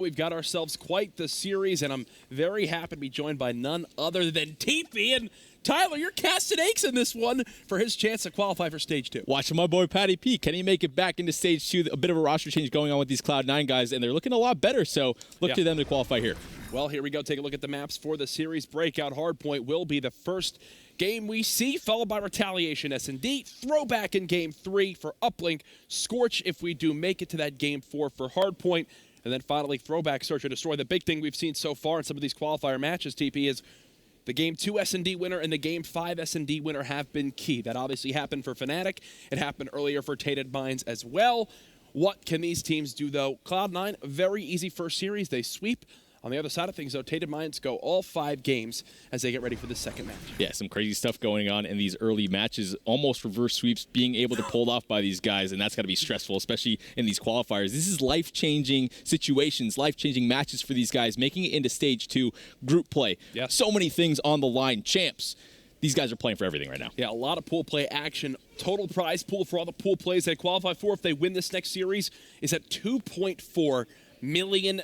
We've got ourselves quite the series, and I'm very happy to be joined by none other than TP. And Tyler, you're casting eggs in this one for his chance to qualify for Stage 2. Watching my boy Patty P. Can he make it back into Stage 2? A bit of a roster change going on with these Cloud9 guys, and they're looking a lot better, so look to them to qualify here. Well, here we go. Take a look at the maps for the series. Breakout Hardpoint will be the first game we see, followed by Retaliation S&D. Throwback in Game 3 for Uplink. Scorch if we do make it to that Game 4 for Hardpoint. And then finally, Throwback, Search and Destroy. The big thing we've seen so far in some of these qualifier matches, TP, is the Game 2 S&D winner and the Game 5 S&D winner have been key. That obviously happened for Fnatic. It happened earlier for Tainted Minds as well. What can these teams do, though? Cloud9, a very easy first series. They sweep. On the other side of things, though, Tainted Minds go all 5 games as they get ready for the second match. Yeah, some crazy stuff going on in these early matches. Almost reverse sweeps being able to pull off by these guys, and that's got to be stressful, especially in these qualifiers. This is life-changing situations, life-changing matches for these guys, making it into Stage 2, group play. Yes. So many things on the line. Champs. These guys are playing for everything right now. Yeah, a lot of pool play action. Total prize pool for all the pool plays they qualify for if they win this next series is at $2.4 million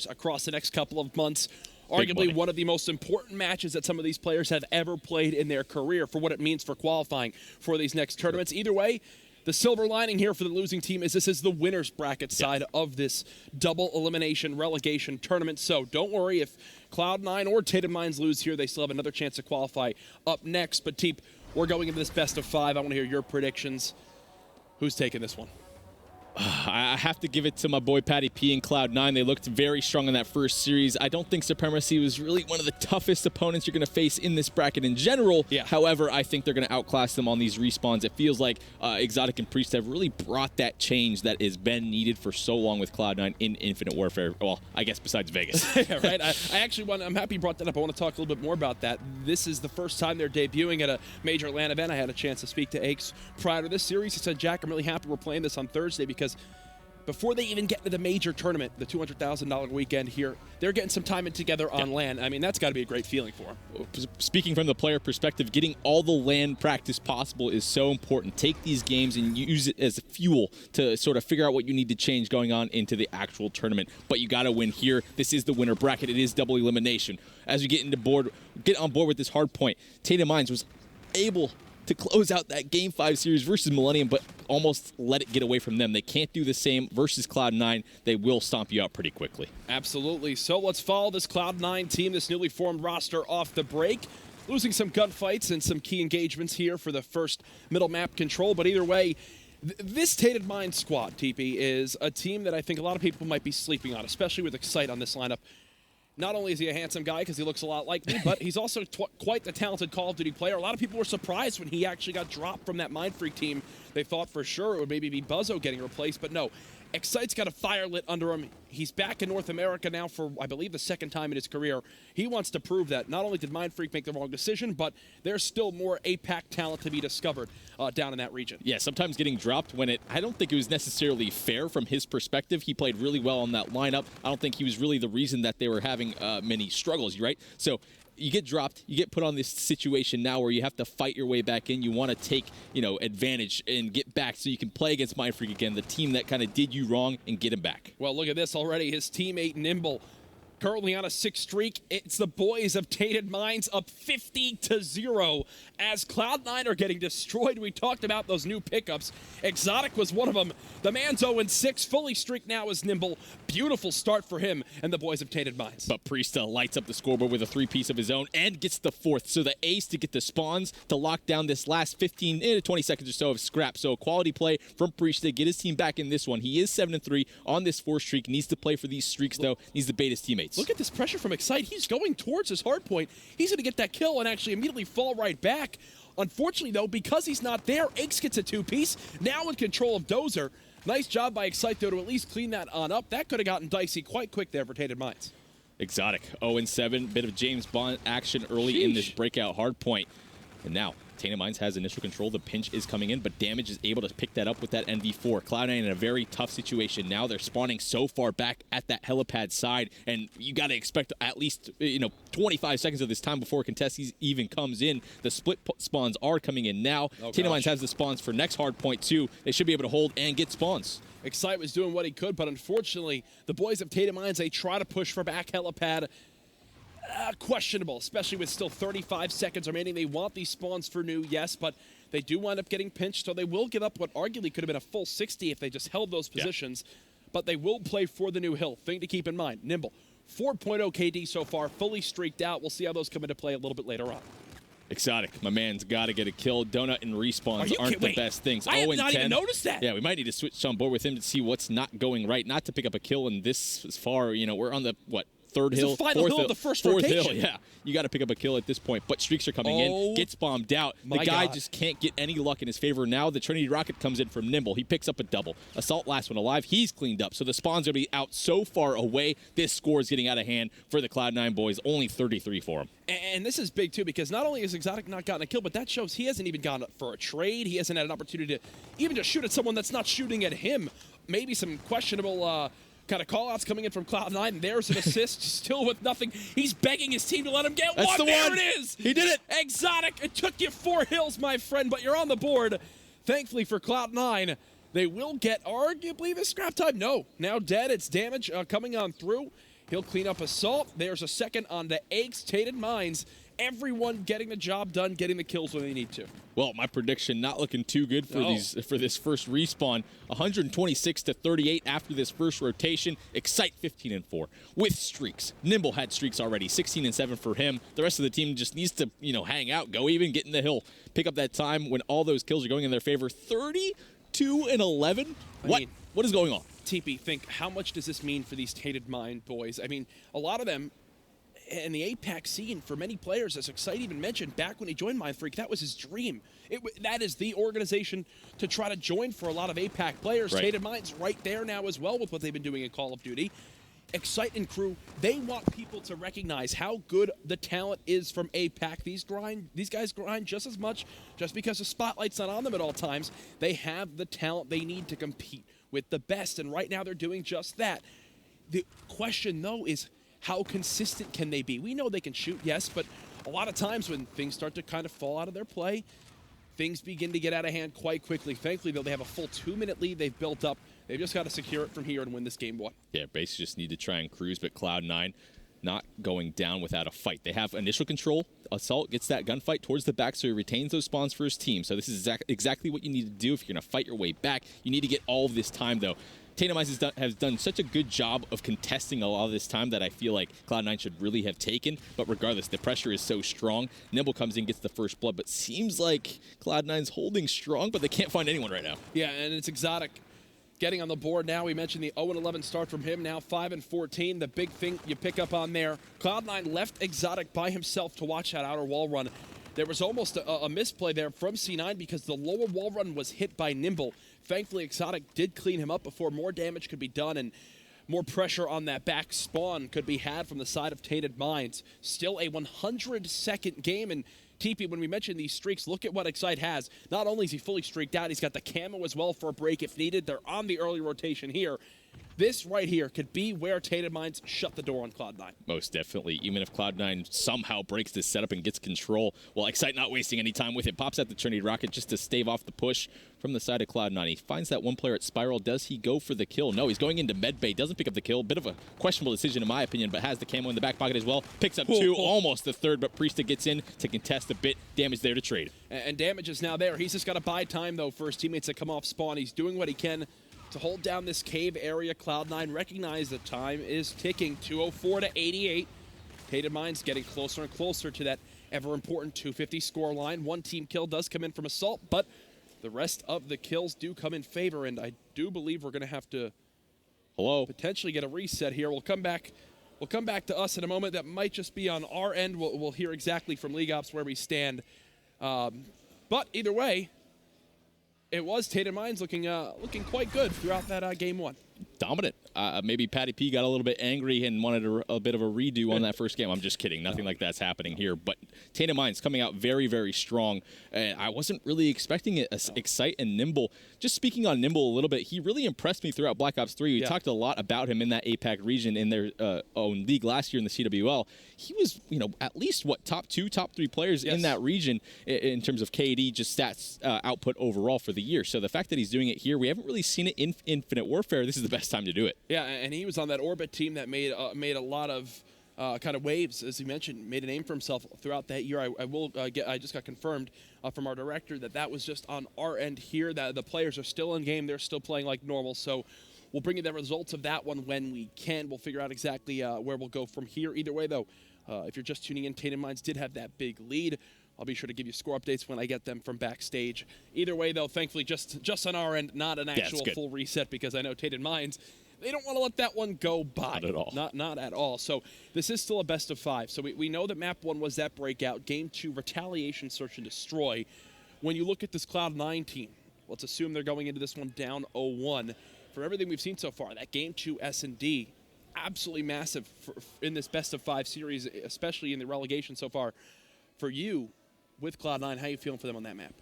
across the next couple of months. Arguably one of the most important matches that some of these players have ever played in their career for what it means for qualifying for these next tournaments. Either way, the silver lining here for the losing team is this is the winner's bracket side of this double elimination relegation tournament. So don't worry if Cloud9 or Tainted Minds lose here. They still have another chance to qualify up next. But Teep, we're going into this best of 5. I want to hear your predictions. Who's taking this one? I have to give it to my boy Patty P and Cloud9. They looked very strong in that first series. I don't think Supremacy was really one of the toughest opponents you're going to face in this bracket in general. Yeah. However, I think they're going to outclass them on these respawns. It feels like Exotic and Priest have really brought that change that has been needed for so long with Cloud9 in Infinite Warfare. Well, I guess besides Vegas. Yeah, right. I'm happy you brought that up. I want to talk a little bit more about that. This is the first time they're debuting at a major LAN event. I had a chance to speak to Aches prior to this series. He said, Jack, I'm really happy we're playing this on Thursday because before they even get to the major tournament, the $200,000 weekend here, they're getting some time in together on LAN. I mean, that's got to be a great feeling for them. Speaking from the player perspective, getting all the LAN practice possible is so important. Take these games and use it as fuel to sort of figure out what you need to change going on into the actual tournament. But you got to win here. This is the winner bracket. It is double elimination. As we get on board with this hard point, Tainted Minds was able to close out that Game 5 series versus Millennium, but almost let it get away from them. They can't do the same versus Cloud9. They will stomp you out pretty quickly. Absolutely. So let's follow this Cloud9 team, this newly formed roster off the break. Losing some gunfights and some key engagements here for the first middle map control, but either way, this Tainted Minds squad, TP, is a team that I think a lot of people might be sleeping on, especially with Excite on this lineup. Not only is he a handsome guy because he looks a lot like me, but he's also quite the talented Call of Duty player. A lot of people were surprised when he actually got dropped from that Mindfreak team. They thought for sure it would maybe be Buzzo getting replaced, but no. Excite's got a fire lit under him. He's back in North America now for, I believe, the second time in his career. He wants to prove that not only did Mindfreak make the wrong decision, but there's still more APAC talent to be discovered down in that region. Yeah, sometimes getting dropped when I don't think it was necessarily fair from his perspective. He played really well on that lineup. I don't think he was really the reason that they were having many struggles, right? So you get dropped, you get put on this situation now where you have to fight your way back in. You want to take, advantage and get back so you can play against Mindfreak again, the team that kind of did you wrong, and get him back. Well, look at this already. His teammate Nimble currently on a 6 streak. It's the boys of Tainted Minds up 50-0 as Cloud9 are getting destroyed. We talked about those new pickups. Exotic was one of them. The man's 0-6, fully streaked now is Nimble. Beautiful start for him and the boys of Tainted Minds. But Priest lights up the scoreboard with a 3-piece of his own and gets the 4th. So the ace to get the spawns to lock down this last 15 to 20 seconds or so of scrap. So a quality play from Priest to get his team back in this one. He is 7-3 on this 4 streak. Needs to play for these streaks, though. Needs to bait his teammates. Look at this pressure from Excite. He's going towards his hard point. He's going to get that kill and actually immediately fall right back. Unfortunately, though, because he's not there, Aches gets a 2-piece. Now in control of Dozer. Nice job by Excite, though, to at least clean that on up. That could have gotten dicey quite quick there for Tainted Minds. Exotic, 0-7. Bit of James Bond action early in this breakout hard point. And now, Tainted Minds has initial control. The pinch is coming in, but Damage is able to pick that up with that NV4. Cloud9 in a very tough situation. Now they're spawning so far back at that helipad side, and you got to expect at least 25 seconds of this time before contest even comes in. The split spawns are coming in now. Tainted Minds has the spawns for next hard point too. They should be able to hold and get spawns. Excite was doing what he could, but unfortunately, the boys of Tainted Minds, they try to push for back helipad. Questionable, especially with still 35 seconds remaining. They want these spawns for new, yes, but they do wind up getting pinched, so they will give up what arguably could have been a full 60 if they just held those positions. Yeah. But they will play for the new hill. Thing to keep in mind, Nimble, 4.0 KD so far, fully streaked out. We'll see how those come into play a little bit later on. Exotic, my man's got to get a kill. Donut and respawns aren't the best things. I have not even noticed that. Yeah, we might need to switch on board with him to see what's not going right. Not to pick up a kill in this as far, we're on the, third hill, fourth hill of the first rotation. Hill, yeah. You got to pick up a kill at this point, but streaks are coming in, gets bombed out. The guy just can't get any luck in his favor. Now the Trinity Rocket comes in from Nimble. He picks up a double. Assault last one alive. He's cleaned up, so the spawn's going to be out so far away. This score is getting out of hand for the Cloud9 boys. Only 33 for him. And this is big, too, because not only has Exotic not gotten a kill, but that shows he hasn't even gone for a trade. He hasn't had an opportunity to even just shoot at someone that's not shooting at him. Maybe some questionable kind of call-outs coming in from Cloud9, and there's an assist, still with nothing. He's begging his team to let him get one. There it is! He did it! Exotic, it took you 4 hills, my friend, but you're on the board. Thankfully for Cloud9, they will get arguably the scrap time. No, now dead. It's damage coming on through. He'll clean up Assault. There's a second on the Eggs, Tainted Minds. Everyone getting the job done, getting the kills when they need to. Well, my prediction not looking too good for this first respawn. 126-38 after this first rotation. Excite 15-4 with streaks. Nimble had streaks already, 16-7 for him. The rest of the team just needs to, hang out, go even, get in the hill, pick up that time when all those kills are going in their favor. 32-11. What is going on? TP, think how much does this mean for these Tainted Mind boys? I mean, a lot of them. And the APAC scene, for many players, as Excite even mentioned, back when he joined Mindfreak, that was his dream. That is the organization to try to join for a lot of APAC players. Right. Tainted Minds right there now as well with what they've been doing in Call of Duty. Excite and crew, they want people to recognize how good the talent is from APAC. These guys grind just as much, just because the spotlight's not on them at all times. They have the talent they need to compete with the best, and right now they're doing just that. The question, though, is how consistent can they be? We know they can shoot, yes, but a lot of times when things start to kind of fall out of their play, things begin to get out of hand quite quickly. Thankfully, though, they have a full 2-minute lead they've built up. They've just got to secure it from here and win this game one. Yeah, basically just need to try and cruise, but Cloud9 not going down without a fight. They have initial control. Assault gets that gunfight towards the back, so he retains those spawns for his team. So this is exactly what you need to do if you're going to fight your way back. You need to get all of this time, though. Tainted Minds has done such a good job of contesting a lot of this time that I feel like Cloud9 should really have taken. But regardless, the pressure is so strong. Nimble comes in, gets the first blood, but seems like Cloud9's holding strong, but they can't find anyone right now. Yeah, and it's Exotic getting on the board now. We mentioned the 0-11 start from him, now 5-14. The big thing you pick up on there, Cloud9 left Exotic by himself to watch that outer wall run. There was almost a misplay there from C9 because the lower wall run was hit by Nimble. Thankfully, Exotic did clean him up before more damage could be done and more pressure on that back spawn could be had from the side of Tainted Minds. Still a 100-second game, and TP, when we mentioned these streaks, look at what Excite has. Not only is he fully streaked out, he's got the camo as well for a break if needed. They're on the early rotation here. This right here could be where Tainted Minds shut the door on Cloud9. Most definitely. Even if Cloud9 somehow breaks this setup and gets control, well, Excite not wasting any time with it. Pops out the Trinity Rocket just to stave off the push from the side of Cloud9. He finds that one player at Spiral. Does he go for the kill? No, he's going into Medbay. Doesn't pick up the kill. Bit of a questionable decision in my opinion, but has the camo in the back pocket as well. Picks up two, almost the third, but Priesta gets in to contest a bit. Damage there to trade. And damage is now there. He's just got to buy time, though, for his teammates to come off spawn. He's doing what he can to hold down this cave area. Cloud9 recognize the time is ticking. 204-88. Tainted Minds getting closer and closer to that ever-important 250 score line. One team kill does come in from Assault, but the rest of the kills do come in favor, and I do believe we're going to have to potentially get a reset here. We'll come back to us in a moment. That might just be on our end. We'll hear exactly from League Ops where we stand. But either way, it was Tainted Minds looking quite good throughout that game one. Dominant. maybe Patty P got a little bit angry and wanted a bit of a redo on that first game. I'm just kidding. Nothing like that's happening here. But Tainted Minds coming out very, very strong. I wasn't really expecting it. Excite and Nimble. Just speaking on Nimble a little bit, he really impressed me throughout Black Ops 3. We talked a lot about him in that APAC region in their own league last year in the CWL. He was, at least, top 2, top 3 players in that region in terms of KD, just stats output overall for the year. So the fact that he's doing it here, we haven't really seen it in Infinite Warfare. This is the best time to do it. Yeah, and he was on that Orbit team that made a lot of kind of waves, as you mentioned, made a name for himself throughout that year. I just got confirmed from our director that was just on our end here, that the players are still in game. They're still playing like normal. So we'll bring you the results of that one when we can. We'll figure out exactly where we'll go from here. Either way, though, if you're just tuning in, Tainted Minds did have that big lead. I'll be sure to give you score updates when I get them from backstage. Either way, though, thankfully, just on our end, not an actual full reset, because I know Tainted Minds, they don't want to let that one go by. Not at all. Not at all. So this is still a best of 5. So we know that map 1 was that breakout. Game 2, Retaliation, Search and Destroy. When you look at this Cloud9 team, let's assume they're going into this one down 0-1. For everything we've seen so far, that Game 2 S&D, absolutely massive in this best of 5 series, especially in the relegation so far. For you, with Cloud9, how are you feeling for them on that map?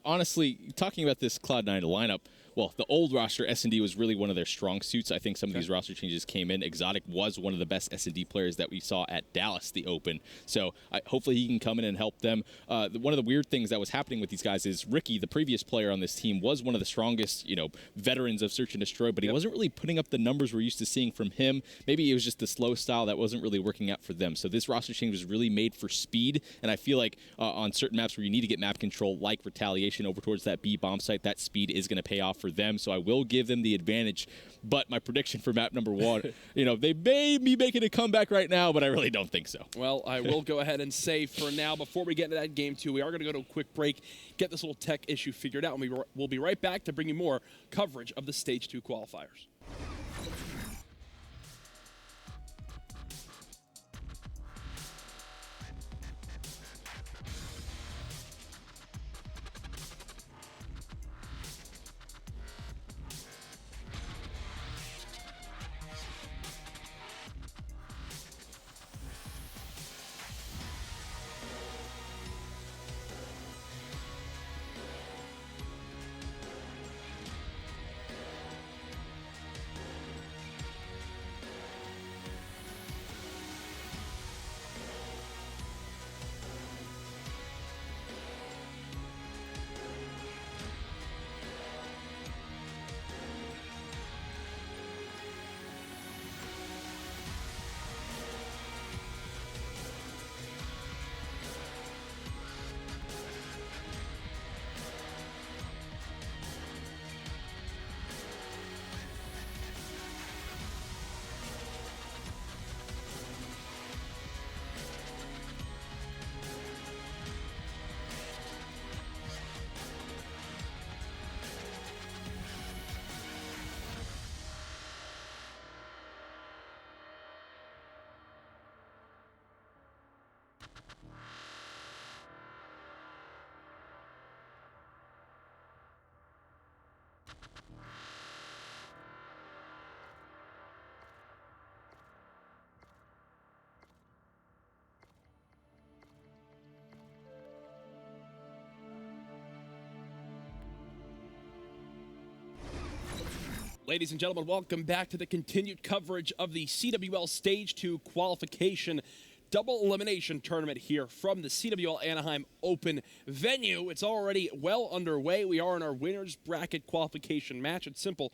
Honestly, talking about this Cloud9 lineup, well, the old roster, S&D was really one of their strong suits. I think some of these roster changes came in. Exotic was one of the best S&D players that we saw at Dallas, the Open. So hopefully he can come in and help them. One of the weird things that was happening with these guys is Ricky, the previous player on this team, was one of the strongest, veterans of Search and Destroy, but he wasn't really putting up the numbers we're used to seeing from him. Maybe it was just the slow style that wasn't really working out for them. So this roster change was really made for speed, and I feel like on certain maps where you need to get map control, like Retaliation over towards that B bomb site, that speed is going to pay off for them. So I will give them the advantage. But my prediction for map number 1, they may be making a comeback right now, but I really don't think so. Well, I will go ahead and say for now, before we get into that game 2, we are going to go to a quick break, get this little tech issue figured out, and we'll be right back to bring you more coverage of the Stage 2 qualifiers. Ladies and gentlemen, welcome back to the continued coverage of the CWL Stage 2 qualification double elimination tournament here from the CWL Anaheim Open venue. It's already well underway. We are in our winner's bracket qualification match. It's simple.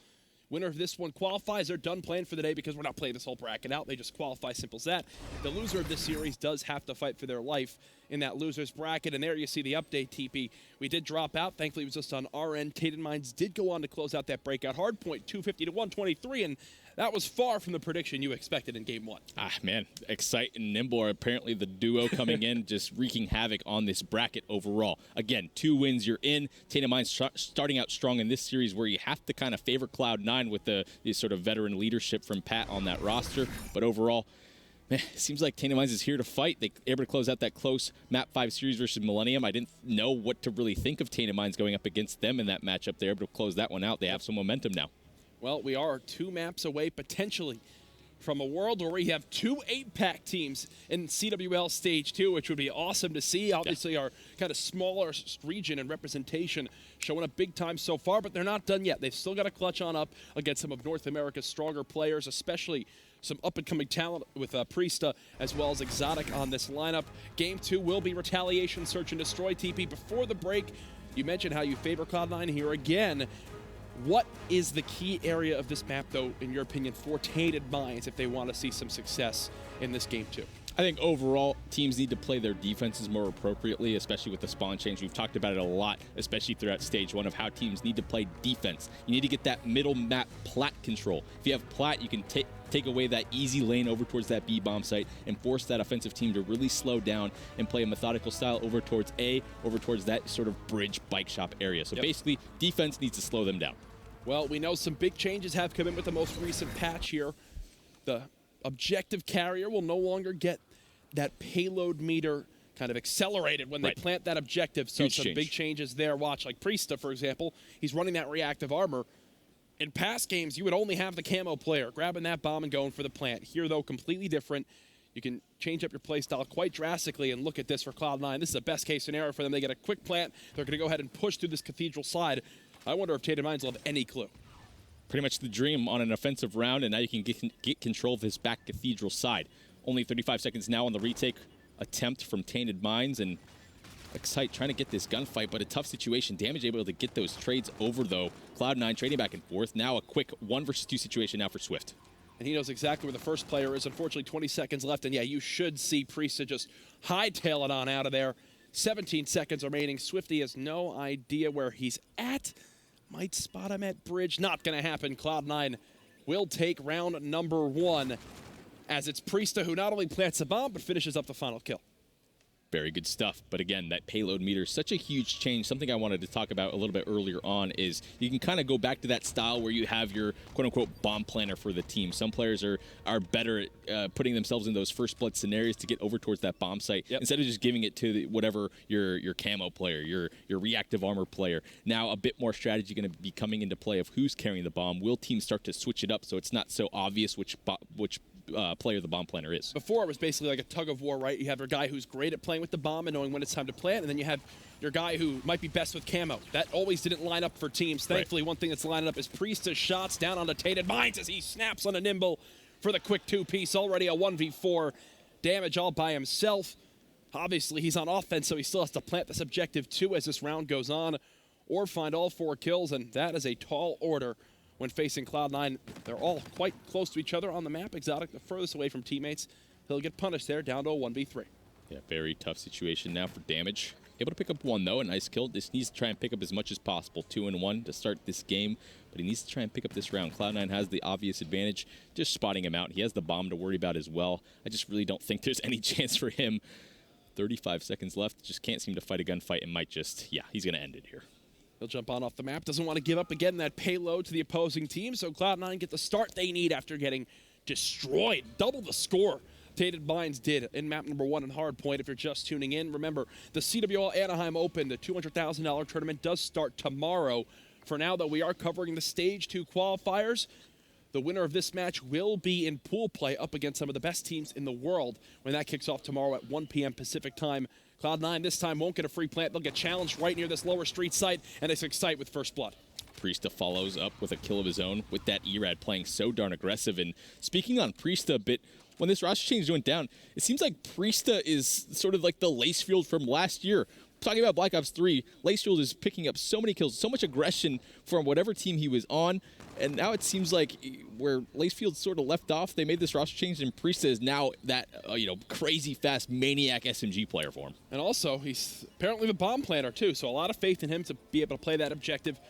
Winner of this one qualifies. They're done playing for the day because we're not playing this whole bracket out. They just qualify, simple as that. The loser of this series does have to fight for their life in that loser's bracket. And there you see the update, TP. We did drop out. Thankfully, it was just on our end. Tainted Minds did go on to close out that breakout hardpoint, 250 to 123, and that was far from the prediction you expected in Game 1. Man, Excite and Nimble are apparently the duo coming in, just wreaking havoc on this bracket overall. Again, 2 wins, you're in. Tainted Minds starting out strong in this series where you have to kind of favor Cloud9 with the sort of veteran leadership from Pat on that roster. But overall, man, it seems like Tainted Minds is here to fight. They able to close out that close Map 5 series versus Millennium. I didn't know what to really think of Tainted Minds going up against them in that matchup. They're able to close that one out. They have some momentum now. Well, we are 2 maps away potentially from a world where we have 2 8-pack teams in CWL Stage 2, which would be awesome to see. Obviously, our kind of smaller region and representation showing up big time so far, but they're not done yet. They've still got to clutch on up against some of North America's stronger players, especially some up-and-coming talent with Priesta as well as Exotic on this lineup. Game 2 will be Retaliation, Search and Destroy. TP, before the break, you mentioned how you favor Cloud9 here again. What is the key area of this map, though, in your opinion, for Tainted Minds if they want to see some success in this game, too? I think overall, teams need to play their defenses more appropriately, especially with the spawn change. We've talked about it a lot, especially throughout Stage 1, of how teams need to play defense. You need to get that middle map plat control. If you have plat, you can take away that easy lane over towards that B bomb site and force that offensive team to really slow down and play a methodical style over towards A, over towards that sort of bridge bike shop area. So basically, defense needs to slow them down. Well, we know some big changes have come in with the most recent patch here. The objective carrier will no longer get that payload meter kind of accelerated when they plant that objective. So some big changes there. Watch, like Priesta, for example, he's running that reactive armor. In past games, you would only have the camo player grabbing that bomb and going for the plant. Here, though, completely different. You can change up your playstyle quite drastically, and look at this for Cloud9. This is a best-case scenario for them. They get a quick plant. They're going to go ahead and push through this cathedral side. I wonder if Tainted Minds will have any clue. Pretty much the dream on an offensive round, and now you can get control of this back cathedral side. Only 35 seconds now on the retake attempt from Tainted Minds, and Excite trying to get this gunfight, but a tough situation. Damage able to get those trades over, though. Cloud9 trading back and forth. Now a quick 1 versus 2 situation now for Swift. And he knows exactly where the first player is. Unfortunately, 20 seconds left, and yeah, you should see Priesta just hightail it on out of there. 17 seconds remaining. Swifty has no idea where he's at. Might spot him at bridge. Not going to happen. Cloud9 will take round number 1 as it's Priesta who not only plants a bomb, but finishes up the final kill. Very good stuff. But again, that payload meter is such a huge change. Something I wanted to talk about a little bit earlier on is you can kind of go back to that style where you have your quote-unquote bomb planner for the team. Some players are better at putting themselves in those first blood scenarios to get over towards that bomb site instead of just giving it to whatever your camo player, your reactive armor player. Now a bit more strategy going to be coming into play of who's carrying the bomb. Will teams start to switch it up so it's not so obvious which player the bomb planner is? Before, it was basically like a tug of war, right? You have your guy who's great at playing with the bomb and knowing when it's time to plant, and then you have your guy who might be best with camo. That always didn't line up for teams. Thankfully, one thing that's lining up is Priesta's shots down onto Tainted Minds as he snaps on a nimble for the quick 2-piece. Already a 1v4 damage all by himself. Obviously, he's on offense, so he still has to plant this objective too as this round goes on, or find all 4 kills, and that is a tall order when facing Cloud9. They're all quite close to each other on the map. Exotic, the furthest away from teammates. He'll get punished there, down to a 1v3. Yeah, very tough situation now for damage. Able to pick up 1, though. A nice kill. Just needs to try and pick up as much as possible. 2 and 1 to start this game, but he needs to try and pick up this round. Cloud9 has the obvious advantage, just spotting him out. He has the bomb to worry about as well. I just really don't think there's any chance for him. 35 seconds left. Just can't seem to fight a gunfight and might just, yeah, he's going to end it here. He'll jump on off the map. Doesn't want to give up again that payload to the opposing team, so Cloud9 get the start they need after getting destroyed. Double the score Tainted Minds did in map number 1 in Hardpoint. If you're just tuning in, remember, the CWL Anaheim Open, the $200,000 tournament, does start tomorrow. For now, though, we are covering the Stage 2 qualifiers. The winner of this match will be in pool play up against some of the best teams in the world when that kicks off tomorrow at 1 p.m. Pacific time. Cloud9 this time won't get a free plant. They'll get challenged right near this lower street site, and it's Excite with first blood. Priesta follows up with a kill of his own with that Erad playing so darn aggressive. And speaking on Priesta a bit, when this roster change went down, it seems like Priesta is sort of like the Lacefield from last year. Talking about Black Ops 3, Lacefield is picking up so many kills, so much aggression from whatever team he was on, and now it seems like where Lacefield sort of left off, they made this roster change, and Priesta is now that crazy fast maniac SMG player for him. And also, he's apparently the bomb planner too, so a lot of faith in him to be able to play that objective,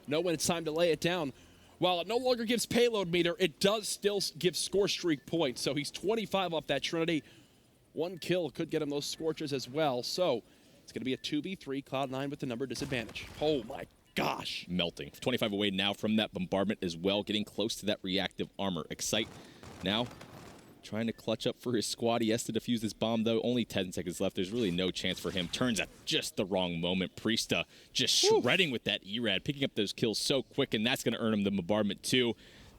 know when it's time to lay it down. While it no longer gives payload meter, it does still give score streak points, so he's 25 off that Trinity. 1 kill could get him those scorches as well, so it's going to be a 2v3, Cloud9 with the number disadvantage. Oh my gosh. Melting. 25 away now from that bombardment as well, getting close to that reactive armor. Excite now trying to clutch up for his squad. He has to defuse this bomb, though. Only 10 seconds left. There's really no chance for him. Turns at just the wrong moment. Priesta just shredding with that E-Rad, picking up those kills so quick, and that's going to earn him the bombardment, too.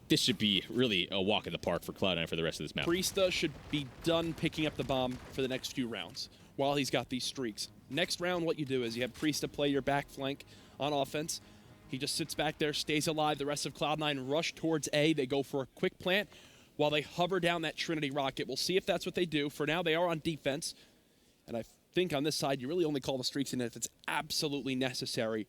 This should be really a walk in the park for Cloud9 for the rest of this map. Priesta should be done picking up the bomb for the next few rounds while he's got these streaks. Next round, what you do is you have Priesta play your back flank on offense. He just sits back there, stays alive. The rest of Cloud9 rush towards A. They go for a quick plant while they hover down that Trinity rocket. We'll see if that's what they do. For now, they are on defense. And I think on this side, you really only call the streaks in if it's absolutely necessary.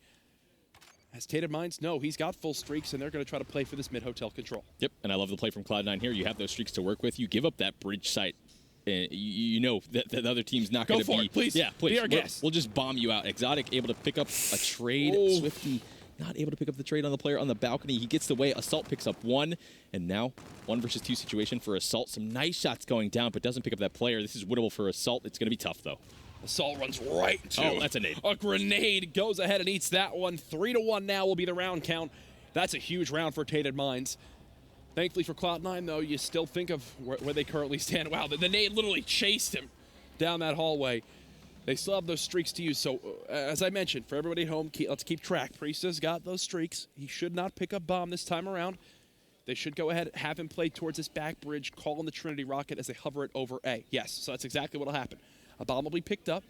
As Tainted Minds, no, he's got full streaks, and they're going to try to play for this mid-hotel control. Yep, and I love the play from Cloud9 here. You have those streaks to work with. You give up that bridge site. You know that the other team's not going to be... Go for it, please. Yeah, please. Be our guest. We'll just bomb you out. Exotic able to pick up a trade. Oh. Swifty not able to pick up the trade on the player on the balcony. He gets away. Assault picks up one, and now 1 versus 2 situation for Assault. Some nice shots going down, but doesn't pick up that player. This is winnable for Assault. It's going to be tough, though. Assault runs right to that's a nade. A grenade goes ahead and eats that one. 3-1 now will be the round count. That's a huge round for Tainted Minds. Thankfully for Cloud9, though, you still think of where they currently stand. Wow, the nade literally chased him down that hallway. They still have those streaks to use. So, as I mentioned, for everybody at home, let's keep track. Priesta's got those streaks. He should not pick up bomb this time around. They should go ahead, have him play towards this back bridge, call in the Trinity rocket as they hover it over A. Yes, so that's exactly what will happen. A bomb will be picked up.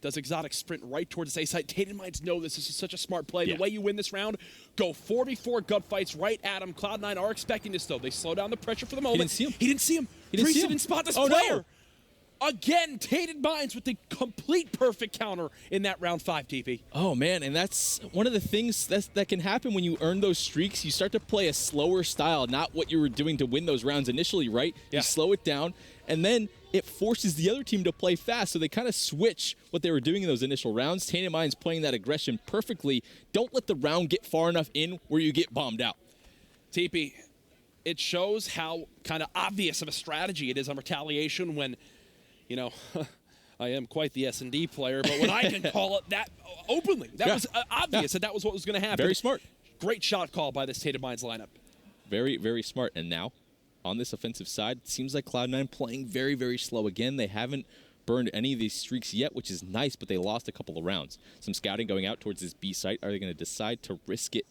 Does Exotic sprint right towards this A site? Tainted Minds know this. This is such a smart play. Yeah. The way you win this round, go 4v4 gunfights right at him. Cloud9 are expecting this, though. They slow down the pressure for the moment. He didn't see him. He didn't see him. Priesta didn't spot this player. No. Again, Tainted Minds with the complete perfect counter in that round 5, TP. Oh, man, and that's one of the things that can happen when you earn those streaks. You start to play a slower style, not what you were doing to win those rounds initially, right? Yeah. You slow it down, and then it forces the other team to play fast, so they kind of switch what they were doing in those initial rounds. Tainted Minds playing that aggression perfectly. Don't let the round get far enough in where you get bombed out. TP, it shows how kind of obvious of a strategy it is on retaliation when, you know, I am quite the S&D player, but when I can call it that openly, that was obvious that was what was going to happen. Very smart. Great shot call by this Tainted Minds lineup. Very, very smart. And now, on this offensive side, it seems like Cloud9 playing very, very slow again. They haven't burned any of these streaks yet, which is nice, but they lost a couple of rounds. Some scouting going out towards this B site. Are they going to decide to risk it?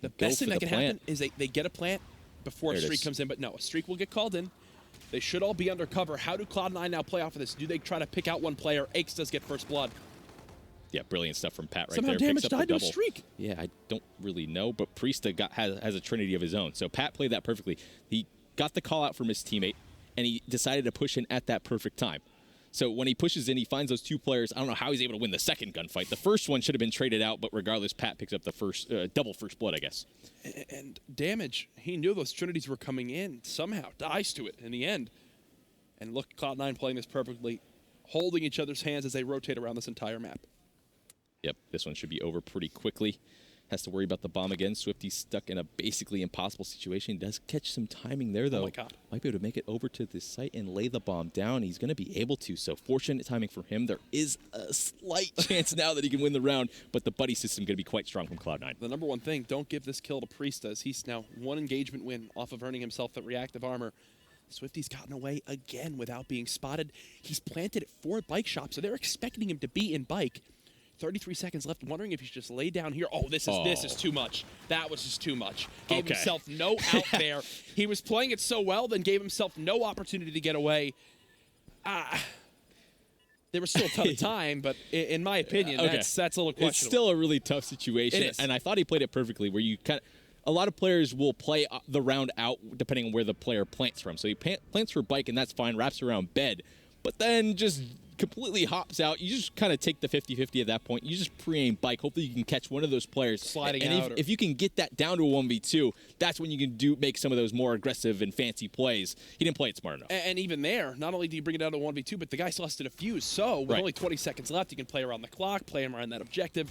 The best thing that can happen is they get a plant before a streak comes in, but no, a streak will get called in. They should all be undercover. How do Cloud9 now play off of this? Do they try to pick out one player? Aches does get first blood. Yeah, brilliant stuff from Pat right Somehow there. Damage Picks up died the to a double. streak. Yeah, I don't really know, but Priesta has a trinity of his own. So Pat played that perfectly. He got the call out from his teammate, and he decided to push in at that perfect time. So when he pushes in, he finds those 2 players. I don't know how he's able to win the second gunfight. The first one should have been traded out, but regardless, Pat picks up the first double first blood, I guess. And Damage, he knew those trinities were coming in. Somehow dies to it in the end. And look, Cloud9 playing this perfectly, holding each other's hands as they rotate around this entire map. Yep, this one should be over pretty quickly. Has to worry about the bomb again. Swifty's stuck in a basically impossible situation. Does catch some timing there, though. Oh, my God. Might be able to make it over to this site and lay the bomb down. He's going to be able to, so fortunate timing for him. There is a slight chance now that he can win the round, but the buddy system going to be quite strong from Cloud9. The number one thing, don't give this kill to Priesta, as he's now 1 engagement win off of earning himself that reactive armor. Swifty's gotten away again without being spotted. He's planted at 4 bike shops, so they're expecting him to be in bike. 33 seconds left, wondering if he should just lay down here. Oh, this is too much. That was just too much. Gave himself no out there. He was playing it so well, then gave himself no opportunity to get away. There was still a ton of time, but in my opinion, that's a little questionable. It's still a really tough situation, It is. and I thought he played it perfectly, where you kind of... A lot of players will play the round out depending on where the player plants from. So he plants for bike, and that's fine, wraps around bed, but then just completely hops out. You just kind of take the 50-50 at that point. You just pre-aim bike. Hopefully you can catch one of those players. Sliding and out. If you can get that down to a 1v2, that's when you can make some of those more aggressive and fancy plays. He didn't play it smart enough. And even there, not only do you bring it down to 1v2, but the guy still has to defuse. So with only 20 seconds left, you can play around the clock, play him around that objective.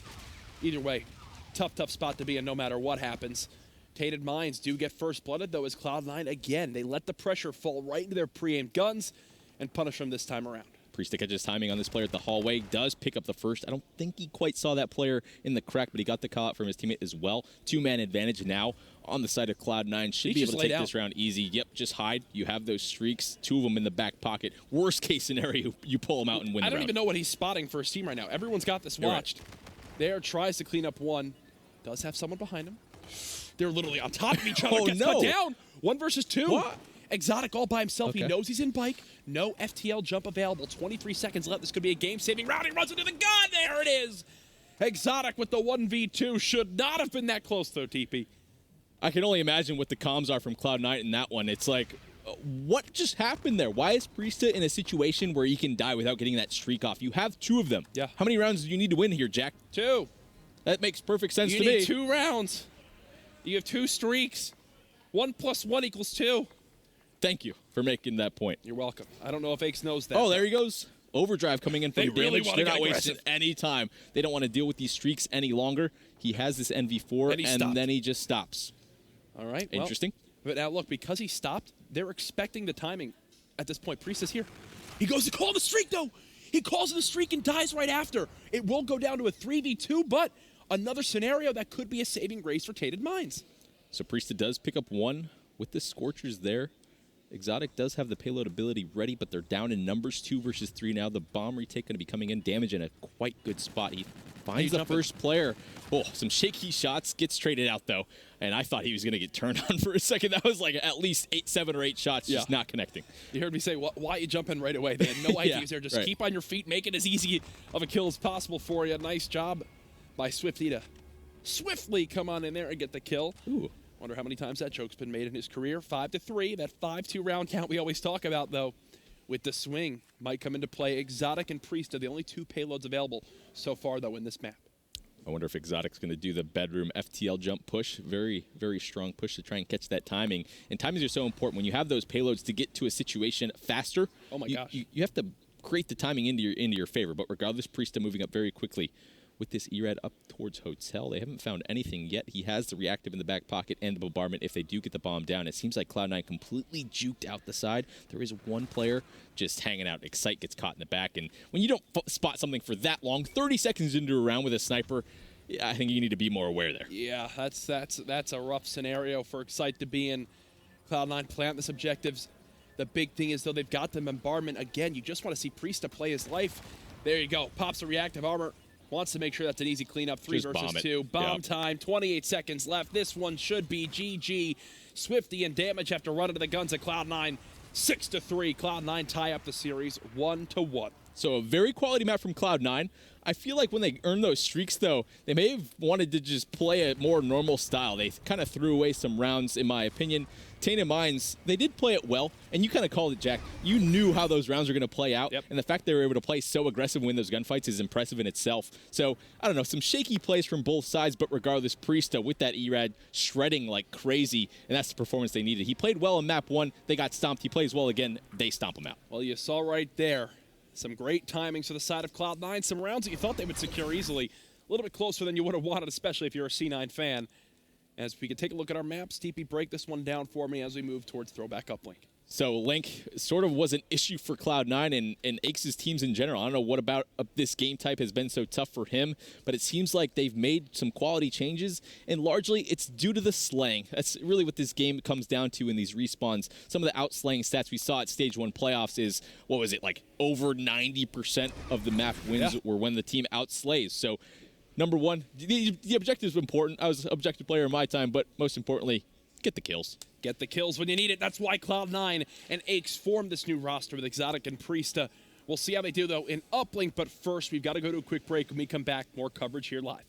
Either way, tough spot to be in no matter what happens. Tainted Minds do get first blooded, though, as Cloud9, again, they let the pressure fall right into their pre-aimed guns and punish them this time around. Priest catches timing on this player at the hallway, does pick up the first. I don't think he quite saw that player in the crack, but he got the call out from his teammate as well. Two-man advantage now on the side of Cloud9. Should be able to take this round easy. Yep, just hide. You have those streaks, 2 of them in the back pocket. Worst case scenario, you pull them out and win the round. I don't even know what he's spotting for his team right now. Everyone's got this watched. There, tries to clean up one. Does have someone behind him. They're literally on top of each other. Gets cut down. 1 versus 2. What? Exotic all by himself. Okay. He knows he's in bike. No FTL jump available. 23 seconds left. This could be a game-saving round. He runs into the gun. There it is. Exotic with the 1v2. Should not have been that close, though, TP. I can only imagine what the comms are from Cloud9 in that one. It's like, what just happened there? Why is Priesta in a situation where he can die without getting that streak off? You have 2 of them. Yeah. How many rounds do you need to win here, Jack? 2. That makes perfect sense to me. You need 2 rounds. You have 2 streaks. 1 + 1 = 2. Thank you for making that point. You're welcome. I don't know if Aches knows that. Oh, there he goes. Overdrive coming in for the really damage. They're not wasting any time. They don't want to deal with these streaks any longer. He has this NV4, and then he just stops. All right. Interesting. Well, but now, look, because he stopped, they're expecting the timing at this point. Priest is here. He goes to call the streak, though. He calls the streak and dies right after. It will go down to a 3v2, but another scenario that could be a saving grace for Tainted Minds. So Priesta does pick up 1 with the Scorchers there. Exotic does have the payload ability ready, but they're down in numbers 2 versus 3 now. The bomb retake going to be coming in. Damage in a quite good spot. He finds the first player. Oh, some shaky shots. Gets traded out, though. And I thought he was going to get turned on for a second. That was like at least 7 or 8 shots just not connecting. You heard me say, why are you jumping right away? They had no ideas there. Just keep on your feet. Make it as easy of a kill as possible for you. Nice job by Swifty to swiftly come on in there and get the kill. Ooh. Wonder how many times that joke's been made in his career. 5-3, that 5-2 round count we always talk about, though, with the swing might come into play. Exotic and Priest are the only 2 payloads available so far, though, in this map. I wonder if Exotic's going to do the bedroom FTL jump push. Very, very strong push to try and catch that timing. And timings are so important. When you have those payloads to get to a situation faster, oh my gosh, you have to create the timing into your favor. But regardless, Priesta moving up very quickly with this ERAD up towards Hotel. They haven't found anything yet. He has the reactive in the back pocket and the bombardment if they do get the bomb down. It seems like Cloud9 completely juked out the side. There is 1 player just hanging out. Excite gets caught in the back. And when you don't spot something for that long, 30 seconds into a round with a sniper, I think you need to be more aware there. Yeah, that's a rough scenario for Excite to be in. Cloud9 plant this objectives. The big thing is, though, they've got the bombardment again. You just want to see Priesta play his life. There you go. Pops the reactive armor. Wants to make sure that's an easy cleanup. 3 versus 2. Bomb time. 28 seconds left. This one should be GG. Swifty and Damage have to run into the guns at Cloud9. 6-3. Cloud9 tie up the series 1-1. So a very quality map from Cloud9. I feel like when they earned those streaks, though, they may have wanted to just play a more normal style. They kind of threw away some rounds, in my opinion. Tainted Minds, they did play it well, and you kind of called it, Jack. You knew how those rounds were going to play out, and the fact they were able to play so aggressive and win those gunfights is impressive in itself. So, I don't know, some shaky plays from both sides, but regardless, Priesta with that ERAD shredding like crazy, and that's the performance they needed. He played well in map 1. They got stomped. He plays well again. They stomp him out. Well, you saw right there some great timings for the side of Cloud9. Some rounds that you thought they would secure easily. A little bit closer than you would have wanted, especially if you're a C9 fan. As we could take a look at our maps, TP, break this one down for me as we move towards throwback uplink. So Link sort of was an issue for Cloud9 and Aches' teams in general. I don't know what about this game type has been so tough for him, but it seems like they've made some quality changes, and largely it's due to the slaying. That's really what this game comes down to in these respawns. Some of the outslaying stats we saw at Stage 1 playoffs is, what was it, like over 90% of the map wins were when the team outslays. So number 1, the objective is important. I was an objective player in my time, but most importantly, get the kills. Get the kills when you need it. That's why Cloud9 and Aches formed this new roster with Exotic and Priesta. We'll see how they do, though, in uplink. But first, we've got to go to a quick break. When we come back, more coverage here live.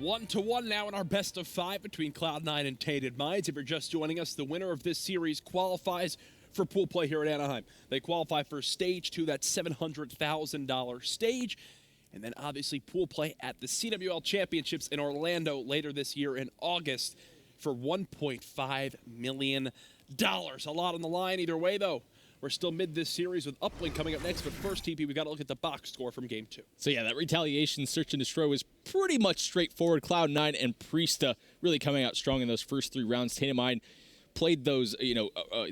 1-1 now in our best of 5 between Cloud9 and Tainted Minds. If you're just joining us, the winner of this series qualifies for pool play here at Anaheim. They qualify for Stage 2, that $700,000 stage. And then obviously pool play at the CWL Championships in Orlando later this year in August for $1.5 million. A lot on the line either way, though. We're still mid this series with Uplink coming up next, but first, TP, we've got to look at the box score from Game 2. So yeah, that retaliation search and destroy was pretty much straightforward. Cloud9 and Priesta really coming out strong in those first 3 rounds. Tainted Mind played those,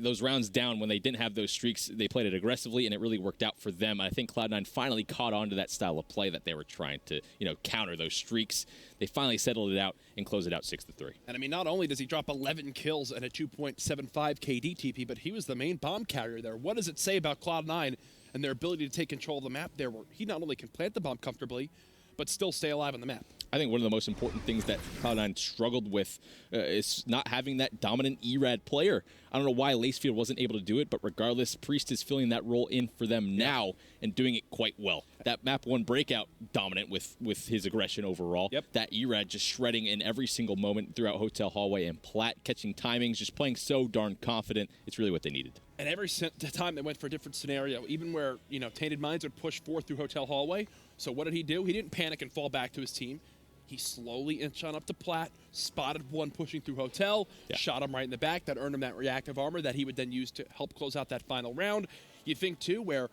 those rounds down when they didn't have those streaks. They played it aggressively, and it really worked out for them. I think Cloud9 finally caught on to that style of play that they were trying to, counter those streaks. They finally settled it out and closed it out 6-3. And I mean, not only does he drop 11 kills and a 2.75 KD TP, but he was the main bomb carrier there. What does it say about Cloud9 and their ability to take control of the map there, where he not only can plant the bomb comfortably, but still stay alive on the map? I think one of the most important things that Cloud9 struggled with is not having that dominant ERAD player. I don't know why Lacefield wasn't able to do it, but regardless, Priest is filling that role in for them now and doing it quite well. That map 1 breakout dominant with his aggression overall. Yep. That ERAD just shredding in every single moment throughout Hotel Hallway and Platt, catching timings, just playing so darn confident. It's really what they needed. And every time they went for a different scenario, even where, Tainted Minds would push forth through Hotel Hallway. So what did he do? He didn't panic and fall back to his team. He slowly inched on up to Platt, spotted one pushing through Hotel, shot him right in the back. That earned him that reactive armor that he would then use to help close out that final round. You think, too, where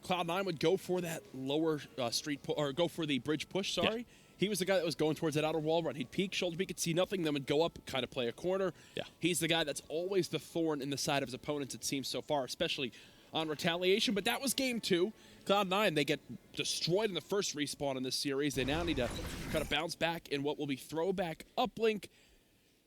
Cloud9 would go for that lower go for the bridge push, sorry. Yeah. He was the guy that was going towards that outer wall run. He'd peek, shoulder peek, could see nothing, then would go up, kind of play a corner. Yeah. He's the guy that's always the thorn in the side of his opponents, it seems so far, especially on retaliation. But that was Game 2. Cloud9, they get destroyed in the first respawn in this series. They now need to kind of bounce back in what will be throwback uplink.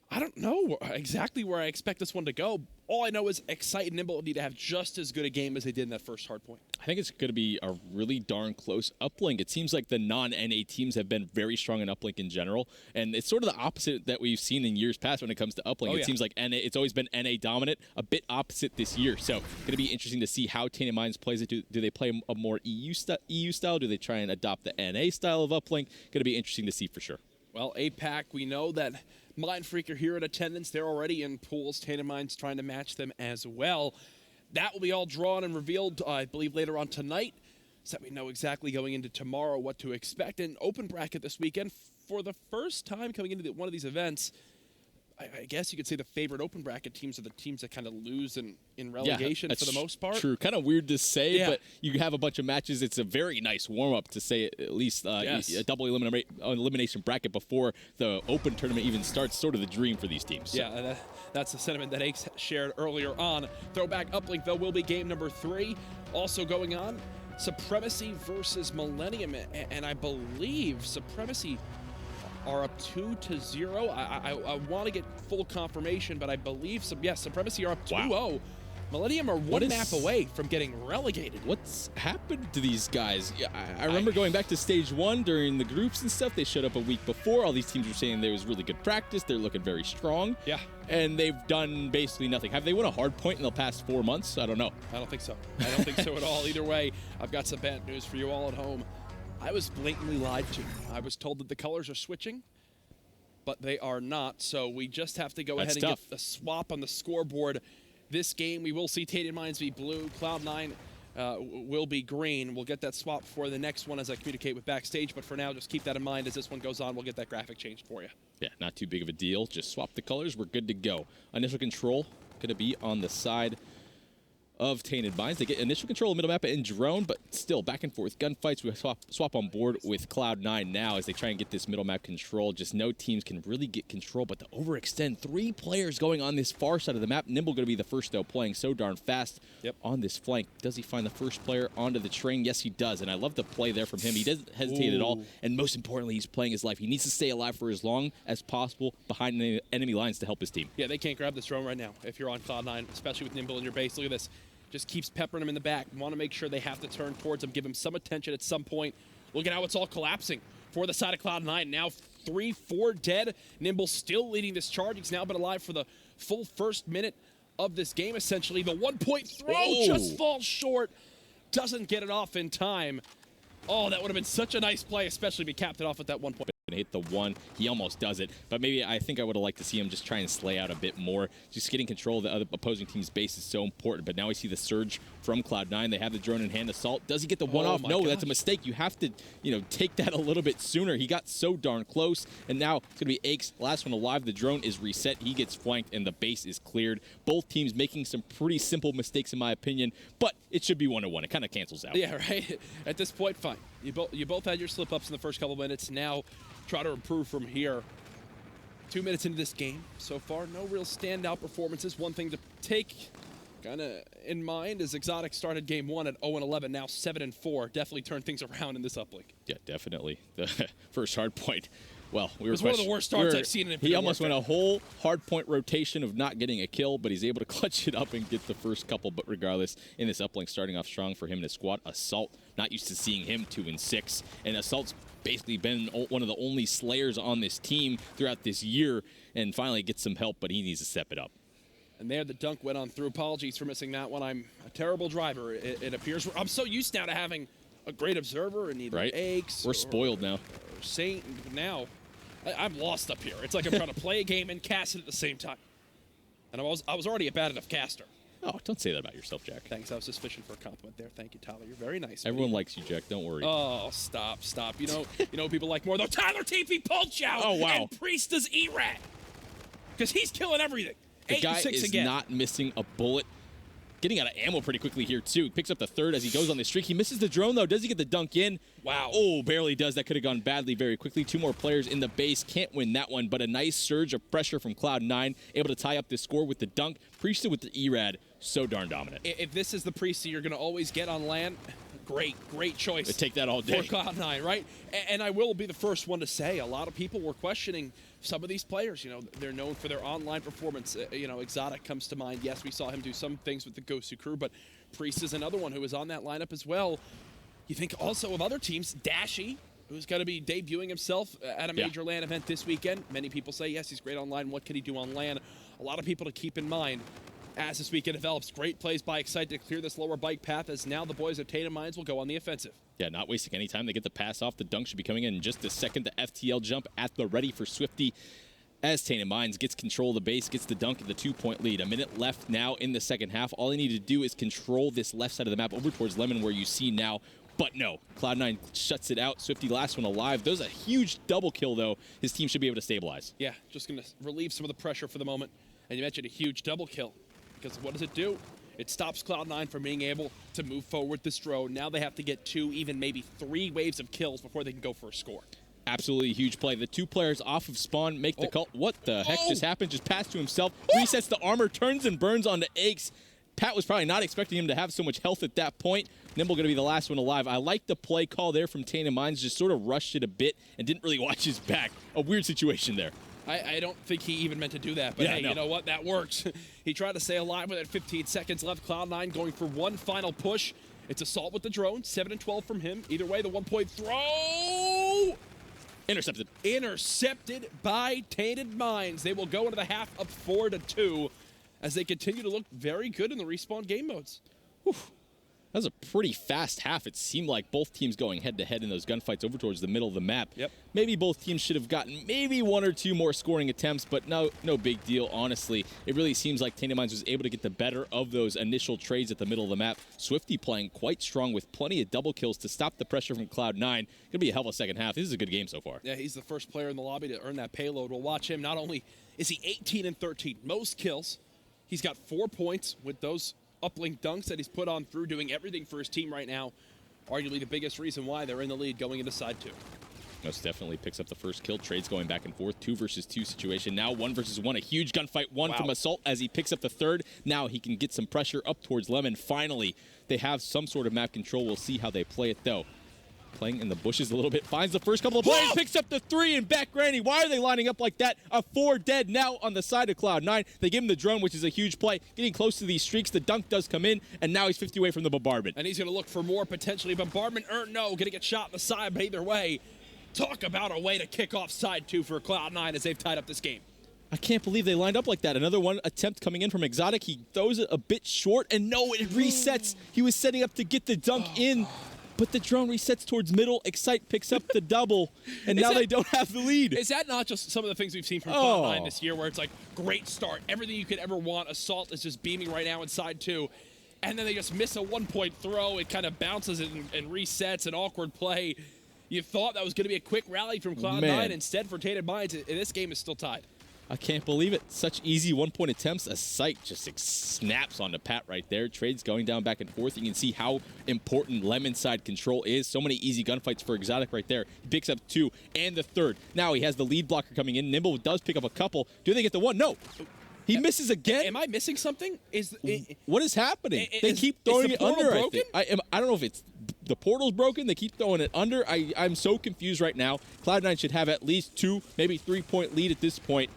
I don't know exactly where I expect this one to go. All I know is Excite and Nimble need to have just as good a game as they did in that first hard point. I think it's going to be a really darn close uplink. It seems like the non-NA teams have been very strong in uplink in general, and it's sort of the opposite that we've seen in years past when it comes to uplink. It seems like NA, it's always been NA dominant, a bit opposite this year. So going to be interesting to see how Tainted Minds plays it. Do they play a more EU style? Do they try and adopt the NA style of uplink? Going to be interesting to see for sure. Well, APAC, we know that Mindfreak are here in attendance. They're already in pools. Tainted Minds trying to match them as well. That will be all drawn and revealed, I believe, later on tonight, so that we know exactly going into tomorrow what to expect. And open bracket this weekend for the first time coming into one of these events. I guess you could say the favorite open bracket teams are the teams that kind of lose in relegation for the most part. True. Kind of weird to say, but you have a bunch of matches. It's a very nice warm-up to say at least a double elimination bracket before the open tournament even starts. Sort of the dream for these teams. So. Yeah, that's the sentiment that Ace shared earlier on. Throwback uplink, though, will be game number 3. Also going on, Supremacy versus Millennium, and I believe Supremacy are up 2-0. I want to get full confirmation, but I believe Supremacy are up 2-0. Wow. Millennium are one map away from getting relegated. What's happened to these guys? I remember going back to Stage 1 during the groups and stuff. They showed up a week before. All these teams were saying there was really good practice. They're looking very strong. Yeah. And they've done basically nothing. Have they won a hard point in the past 4 months? I don't know. I don't think so. I don't think so at all. Either way, I've got some bad news for you all at home. I was blatantly lied to. I was told that the colors are switching, but they are not. So we just have to go ahead and get a swap on the scoreboard. This game, we will see Tainted Minds be blue. Cloud9 will be green. We'll get that swap for the next one as I communicate with Backstage. But for now, just keep that in mind as this one goes on. We'll get that graphic changed for you. Yeah, not too big of a deal. Just swap the colors. We're good to go. Initial control going to be on the side of Tainted Minds. They get initial control of middle map and drone, but still back and forth gunfights. We swap on board with Cloud9 now as they try and get this middle map control. Just no teams can really get control, but to overextend 3 players going on this far side of the map. Nimble going to be the first, though, playing so darn fast on this flank. Does he find the first player onto the train? Yes, he does, and I love the play there from him. He doesn't hesitate at all, and most importantly, he's playing his life. He needs to stay alive for as long as possible behind the enemy lines to help his team. Yeah, they can't grab this drone right now if you're on Cloud9, especially with Nimble in your base. Look at this. Just keeps peppering him in the back. Want to make sure they have to turn towards him, give him some attention at some point. Look at how it's all collapsing for the side of Cloud9. Now 3-4 dead. Nimble still leading this charge. He's now been alive for the full first minute of this game, essentially. The one-point throw just falls short. Doesn't get it off in time. Oh, that would have been such a nice play, especially if he capped it off at that 1 point. Gonna hit the one. He almost does it, but maybe I think I would have liked to see him just try and slay out a bit more. Just getting control of the other opposing team's base is so important, but now we see the surge from Cloud9. They have the drone in hand. Assault, does he get the one off? No, that's a mistake. You have to, take that a little bit sooner. He got so darn close, and now it's gonna be Aches, last one alive. The drone is reset. He gets flanked, and the base is cleared. Both teams making some pretty simple mistakes, in my opinion, but it should be 1-1. It kind of cancels out. Yeah, right. At this point, fine. You both had your slip-ups in the first couple minutes. Now try to improve from here. 2 minutes into this game so far, no real standout performances. One thing to take kind of in mind is Exotic started game 1 at 0-11, now 7-4. Definitely turned things around in this uplink. Yeah, definitely. The first hard point. Well, it was one of the worst starts I've seen in Infinite He almost Warfare. went a whole hard point rotation of not getting a kill, but he's able to clutch it up and get the first couple. But regardless, in this uplink, starting off strong for him and his squad. Assault, not used to seeing him 2-6, and Assault's basically been one of the only slayers on this team throughout this year, and finally gets some help, but he needs to step it up. And there the dunk went on through. Apologies for missing that one. I'm a terrible driver, it appears. I'm so used now to having a great observer and either Aches We're spoiled now. Or Saint. Now I'm lost up here. It's like I'm trying to play a game and cast it at the same time. And I was already a bad enough caster. Oh, don't say that about yourself, Jack. Thanks. I was just fishing for a compliment there. Thank you, Tyler. You're very nice. Everyone likes you, Jack. Don't worry. Oh, stop. You know people like more though. Tyler TP Pulchout. Oh, wow. And Priesta's E-Rat. Because he's killing everything. The guy is again. not missing a bullet. Getting out of ammo pretty quickly here, too. Picks up the third as he goes on the streak. He misses the drone, though. Does he get the dunk in? Wow. Oh, barely does. That could have gone badly very quickly. 2 more players in the base. Can't win that one, but a nice surge of pressure from Cloud9. Able to tie up this score with the dunk. Priesta with the E-Rad. So darn dominant. If this is the Priesta you're going to always get on LAN, great choice. They take that all day. For Cloud9, right? And I will be the first one to say, a lot of people were questioning some of these players. They're known for their online performance. Exotic comes to mind. Yes, we saw him do some things with the Gosu crew, but Priest is another one who was on that lineup as well. You think also of other teams, Dashy, who's going to be debuting himself at a major LAN event this weekend. Many people say, yes, he's great online. What can he do on LAN? A lot of people to keep in mind as this weekend develops. Great plays by Excite to clear this lower bike path, as now the boys at Tainted will go on the offensive. Yeah, not wasting any time. They get the pass off. The dunk should be coming in just a second. The FTL jump at the ready for Swifty as Tainted Minds gets control of the base, gets the dunk and the 2-point lead. A minute left now in the second half. All they need to do is control this left side of the map over towards Lemon, where you see now. But no, Cloud9 shuts it out. Swifty last one alive. There's a huge double kill, though. His team should be able to stabilize. Yeah, just going to relieve some of the pressure for the moment. And you mentioned a huge double kill. Because what does it do? It stops Cloud9 from being able to move forward this drone. Now they have to get 2, even maybe 3 waves of kills before they can go for a score. Absolutely huge play. The 2 players off of spawn make the call. What the heck just happened? Just passed to himself. Resets the armor, turns and burns onto Aches. Pat was probably not expecting him to have so much health at that point. Nimble going to be the last one alive. I like the play call there from Tainted Minds. Just sort of rushed it a bit and didn't really watch his back. A weird situation there. I don't think he even meant to do that, but hey, you know what? That works. He tried to stay alive with that 15 seconds left. Cloud9 going for one final push. It's Assault with the drone, 7-12 from him. Either way, the 1-point throw. Intercepted. Intercepted by Tainted Minds. They will go into the half up 4-2 as they continue to look very good in the respawn game modes. Whew. That was a pretty fast half. It seemed like both teams going head-to-head in those gunfights over towards the middle of the map. Yep. Maybe both teams should have gotten maybe 1 or 2 more scoring attempts, but no big deal, honestly. It really seems like Tainted Minds was able to get the better of those initial trades at the middle of the map. Swifty playing quite strong with plenty of double kills to stop the pressure from Cloud9. Going to be a hell of a second half. This is a good game so far. Yeah, he's the first player in the lobby to earn that payload. We'll watch him. Not only is he 18-13, most kills, he's got 4 points with those uplink dunks that he's put on through, doing everything for his team right now. Arguably the biggest reason why they're in the lead going into side 2. Most definitely picks up the first kill. Trades going back and forth. 2 versus 2 situation. Now 1 versus 1. A huge gunfight. One from Assault as he picks up the third. Now he can get some pressure up towards Lemon. Finally, they have some sort of map control. We'll see how they play it, though. Playing in the bushes a little bit. Finds the first couple of players. Picks up the 3 and back granny. Why are they lining up like that? A 4 dead now on the side of Cloud9. They give him the drone, which is a huge play. Getting close to these streaks. The dunk does come in, and now he's 50 away from the bombardment. And he's going to look for more potentially. Bombardment or no. Going to get shot in the side, but either way, talk about a way to kick off side 2 for Cloud9 as they've tied up this game. I can't believe they lined up like that. Another one attempt coming in from Exotic. He throws it a bit short, and no, it resets. He was setting up to get the dunk in. But the drone resets towards middle. Excite picks up the double, and now they don't have the lead. Is that not just some of the things we've seen from Cloud9 this year, where it's like, great start, everything you could ever want, Assault is just beaming right now inside 2, and then they just miss a 1-point throw, it kind of bounces and resets, an awkward play. You thought that was going to be a quick rally from Cloud9, instead for Tainted Minds, this game is still tied. I can't believe it. Such easy 1-point attempts. A sight just snaps onto Pat right there. Trades going down back and forth. You can see how important Lemon side control is. So many easy gunfights for Exotic right there. He picks up 2 and the 3rd. Now he has the lead blocker coming in. Nimble does pick up a couple. Do they get the 1? No. He misses again. Am I missing something? What is happening? They keep throwing it under, I think. I don't know if it's the portal's broken. They keep throwing it under. I'm so confused right now. Cloud9 should have at least 2, maybe 3-point lead at this point.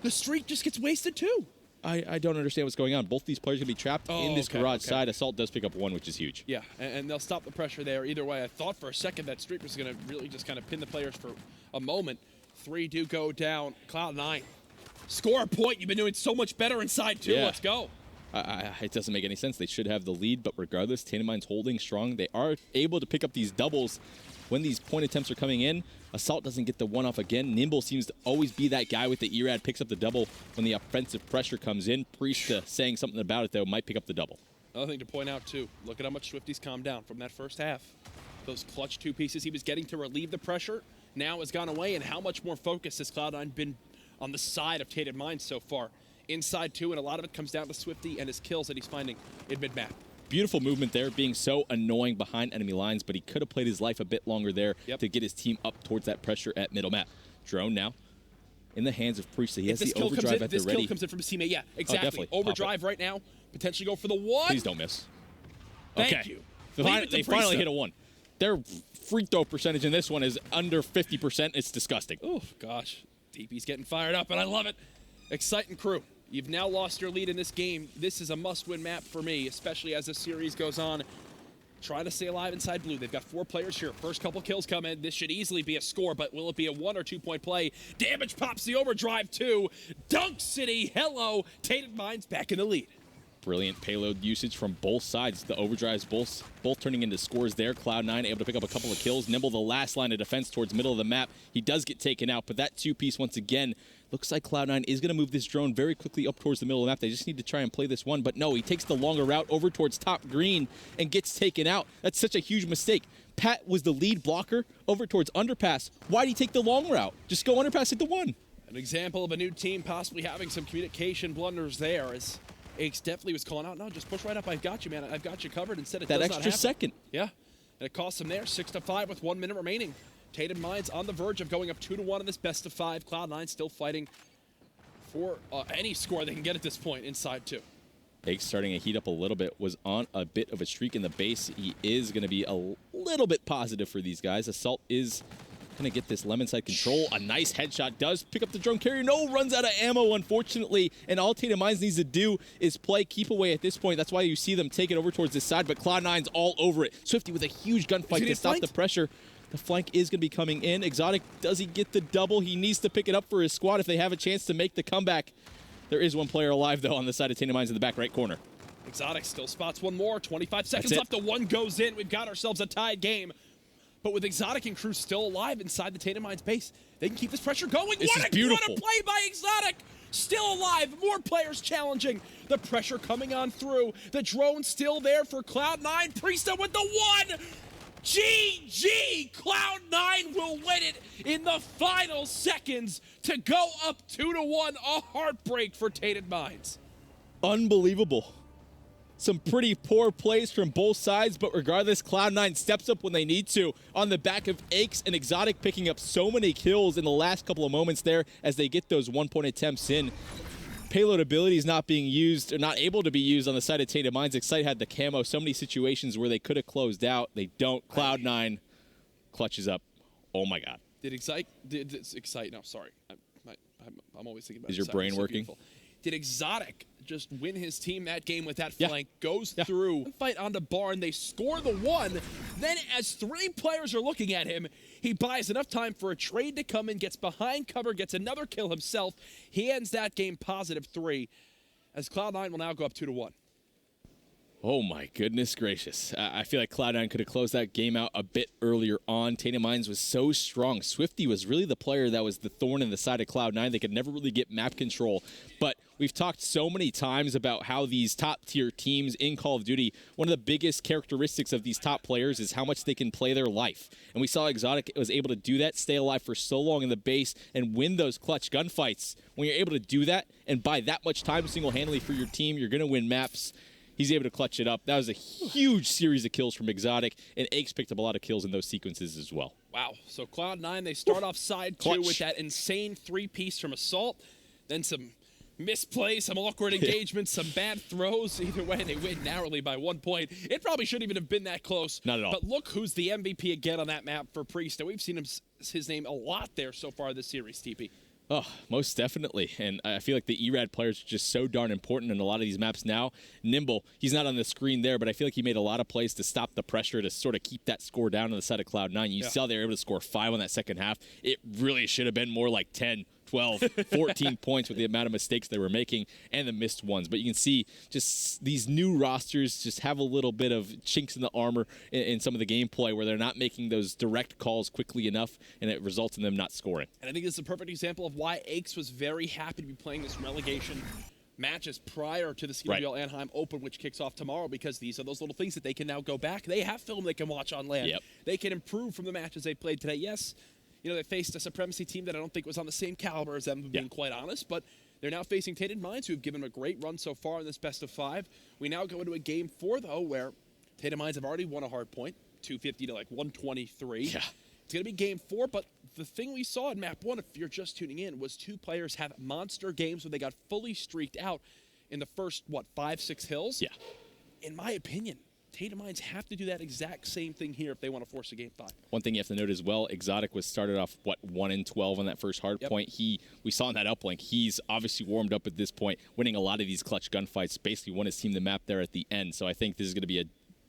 The streak just gets wasted too. I don't understand what's going on. Both these players are going to be trapped in this garage side. Assault does pick up 1, which is huge. Yeah, and they'll stop the pressure there. Either way, I thought for a second that streak was going to really just kind of pin the players for a moment. 3 do go down. Cloud9. Score a point. You've been doing so much better inside 2. Yeah. Let's go. It doesn't make any sense. They should have the lead, but regardless, Tainted Minds holding strong. They are able to pick up these doubles when these point attempts are coming in. Assault doesn't get the 1 off again. Nimble seems to always be that guy with the Erad, picks up the double when the offensive pressure comes in. Priest saying something about it, though, might pick up the double. Another thing to point out, too, look at how much Swifty's calmed down from that first half. Those clutch 2 pieces he was getting to relieve the pressure now has gone away, and how much more focused has Cloud9 been on the side of Tainted Minds so far. Inside 2, and a lot of it comes down to Swifty and his kills that he's finding in mid-map. Beautiful movement there, being so annoying behind enemy lines, but he could have played his life a bit longer there to get his team up towards that pressure at middle map. Drone now in the hands of Priest. He has the overdrive at the ready. This kill comes in from his teammate. Yeah, exactly. Overdrive right now. Potentially go for the 1. Please don't miss. Thank you. They finally hit a 1. Their free throw percentage in this one is under 50%. It's disgusting. Oh, gosh. DP's getting fired up, and I love it. Exciting crew. You've now lost your lead in this game. This is a must-win map for me, especially as the series goes on. Trying to stay alive inside blue. They've got 4 players here. First couple kills come in. This should easily be a score, but will it be a 1 or 2-point play? Damage pops the overdrive too. Dunk City, hello. Tainted Minds back in the lead. Brilliant payload usage from both sides. The overdrives both turning into scores there. Cloud9 able to pick up a couple of kills. Nimble the last line of defense towards middle of the map. He does get taken out, but that 2-piece once again looks like Cloud9 is going to move this drone very quickly up towards the middle of the map. They just need to try and play this one, but no, he takes the longer route over towards top green and gets taken out. That's such a huge mistake. Pat was the lead blocker over towards underpass. Why'd he take the long route? Just go underpass at the 1. An example of a new team possibly having some communication blunders there, as Aches definitely was calling out, no, just push right up. I've got you, man. I've got you covered. Instead, it does not happen. That extra second. Yeah, and it costs him there. 6-5 with 1 minute remaining. Tainted Minds on the verge of going up 2-1 in this best of 5. Cloud9 still fighting for any score they can get at this point inside 2. Aches starting to heat up a little bit, was on a bit of a streak in the base. He is going to be a little bit positive for these guys. Assault is going to get this lemon side control. A nice headshot does pick up the drone carrier. No, runs out of ammo, unfortunately. And all Tainted Minds needs to do is play keep away at this point. That's why you see them take it over towards this side, but Cloud9's all over it. Swifty with a huge gunfight to stop the pressure. The flank is going to be coming in. Exotic, does he get the double? He needs to pick it up for his squad if they have a chance to make the comeback. There is 1 player alive, though, on the side of Tainted Minds in the back right corner. Exotic still spots 1 more. 25 seconds left. The 1 goes in. We've got ourselves a tied game. But with Exotic and crew still alive inside the Tainted Minds base, they can keep this pressure going. This is beautiful. What a play by Exotic! Still alive. More players challenging. The pressure coming on through. The drone still there for Cloud9. Priesta with the 1! GG! Cloud9 will win it in the final seconds to go up 2-1. A heartbreak for Tainted Minds. Unbelievable. Some pretty poor plays from both sides, but regardless, Cloud9 steps up when they need to on the back of Aches and Exotic picking up so many kills in the last couple of moments there as they get those 1-point attempts in. Payload ability is not being used, or not able to be used on the side of Tainted Minds. Excite had the camo. So many situations where they could have closed out. They don't. Cloud9 clutches up. Oh my God. Did Excite? No, sorry. I'm always thinking about. Is your brain working? Did Exotic just win his team that game with that flank? Goes through, fight onto Barn. They score the 1. Then, as 3 players are looking at him, he buys enough time for a trade to come in, gets behind cover, gets another kill himself. He ends that game +3, as Cloud9 will now go up 2-1. Oh my goodness gracious. I feel like Cloud9 could have closed that game out a bit earlier on. Tainted was so strong. Swifty was really the player that was the thorn in the side of Cloud9. They could never really get map control. But we've talked so many times about how these top tier teams in Call of Duty, one of the biggest characteristics of these top players is how much they can play their life. And we saw Exotic was able to do that, stay alive for so long in the base, and win those clutch gunfights. When you're able to do that and buy that much time single-handedly for your team, you're going to win maps. He's able to clutch it up. That was a huge series of kills from Exotic, and Aches picked up a lot of kills in those sequences as well. Wow. So Cloud9, they start off side two with that insane three-piece from Assault, then some misplays, some awkward engagements, some bad throws. Either way, they win narrowly by 1 point. It probably shouldn't even have been that close. Not at all. But look who's the MVP again on that map for Priest. And we've seen his name a lot there so far this series, TP. Oh, most definitely. And I feel like the ERAD players are just so darn important in a lot of these maps now. Nimble, he's not on the screen there, but I feel like he made a lot of plays to stop the pressure, to sort of keep that score down on the side of Cloud9. You saw they were able to score 5 on that second half. It really should have been more like 10, 12, 14 points with the amount of mistakes they were making and the missed ones. But you can see just these new rosters just have a little bit of chinks in the armor in some of the gameplay where they're not making those direct calls quickly enough, and it results in them not scoring. And I think this is a perfect example of why Aches was very happy to be playing this relegation matches prior to the CWL Anaheim Open, which kicks off tomorrow, because these are those little things that they can now go back. They have film they can watch on land. They can improve from the matches they played today. Yes, you know, they faced a Supremacy team that I don't think was on the same caliber as them, being quite honest, but they're now facing Tainted, who have given them a great run so far in this best of 5. We now go into a game 4, though, where Tainted have already won a hard point, 250 to like 123. Yeah. It's going to be game 4, but the thing we saw in map 1, if you're just tuning in, was 2 players have monster games where they got fully streaked out in the first, 5, 6 hills? Yeah. In my opinion, Tainted have to do that exact same thing here if they want to force a game 5. One thing you have to note as well, Exotic was started off, 1-12 on that first hard point. We saw in that uplink, he's obviously warmed up at this point, winning a lot of these clutch gunfights, basically won his team the map there at the end. So I think this is going to be a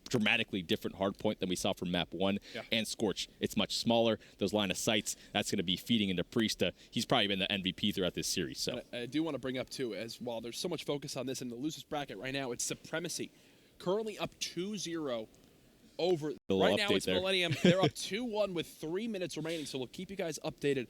dramatically different hard point than we saw from map 1. And Scorch, it's much smaller. Those line of sights, that's going to be feeding into Priest. He's probably been the MVP throughout this series. So I do want to bring up too, as while there's so much focus on this in the losers bracket right now, it's Supremacy currently up 2-0 over. Right now it's Millennium. They're up 2-1 with 3 minutes remaining, so we'll keep you guys updated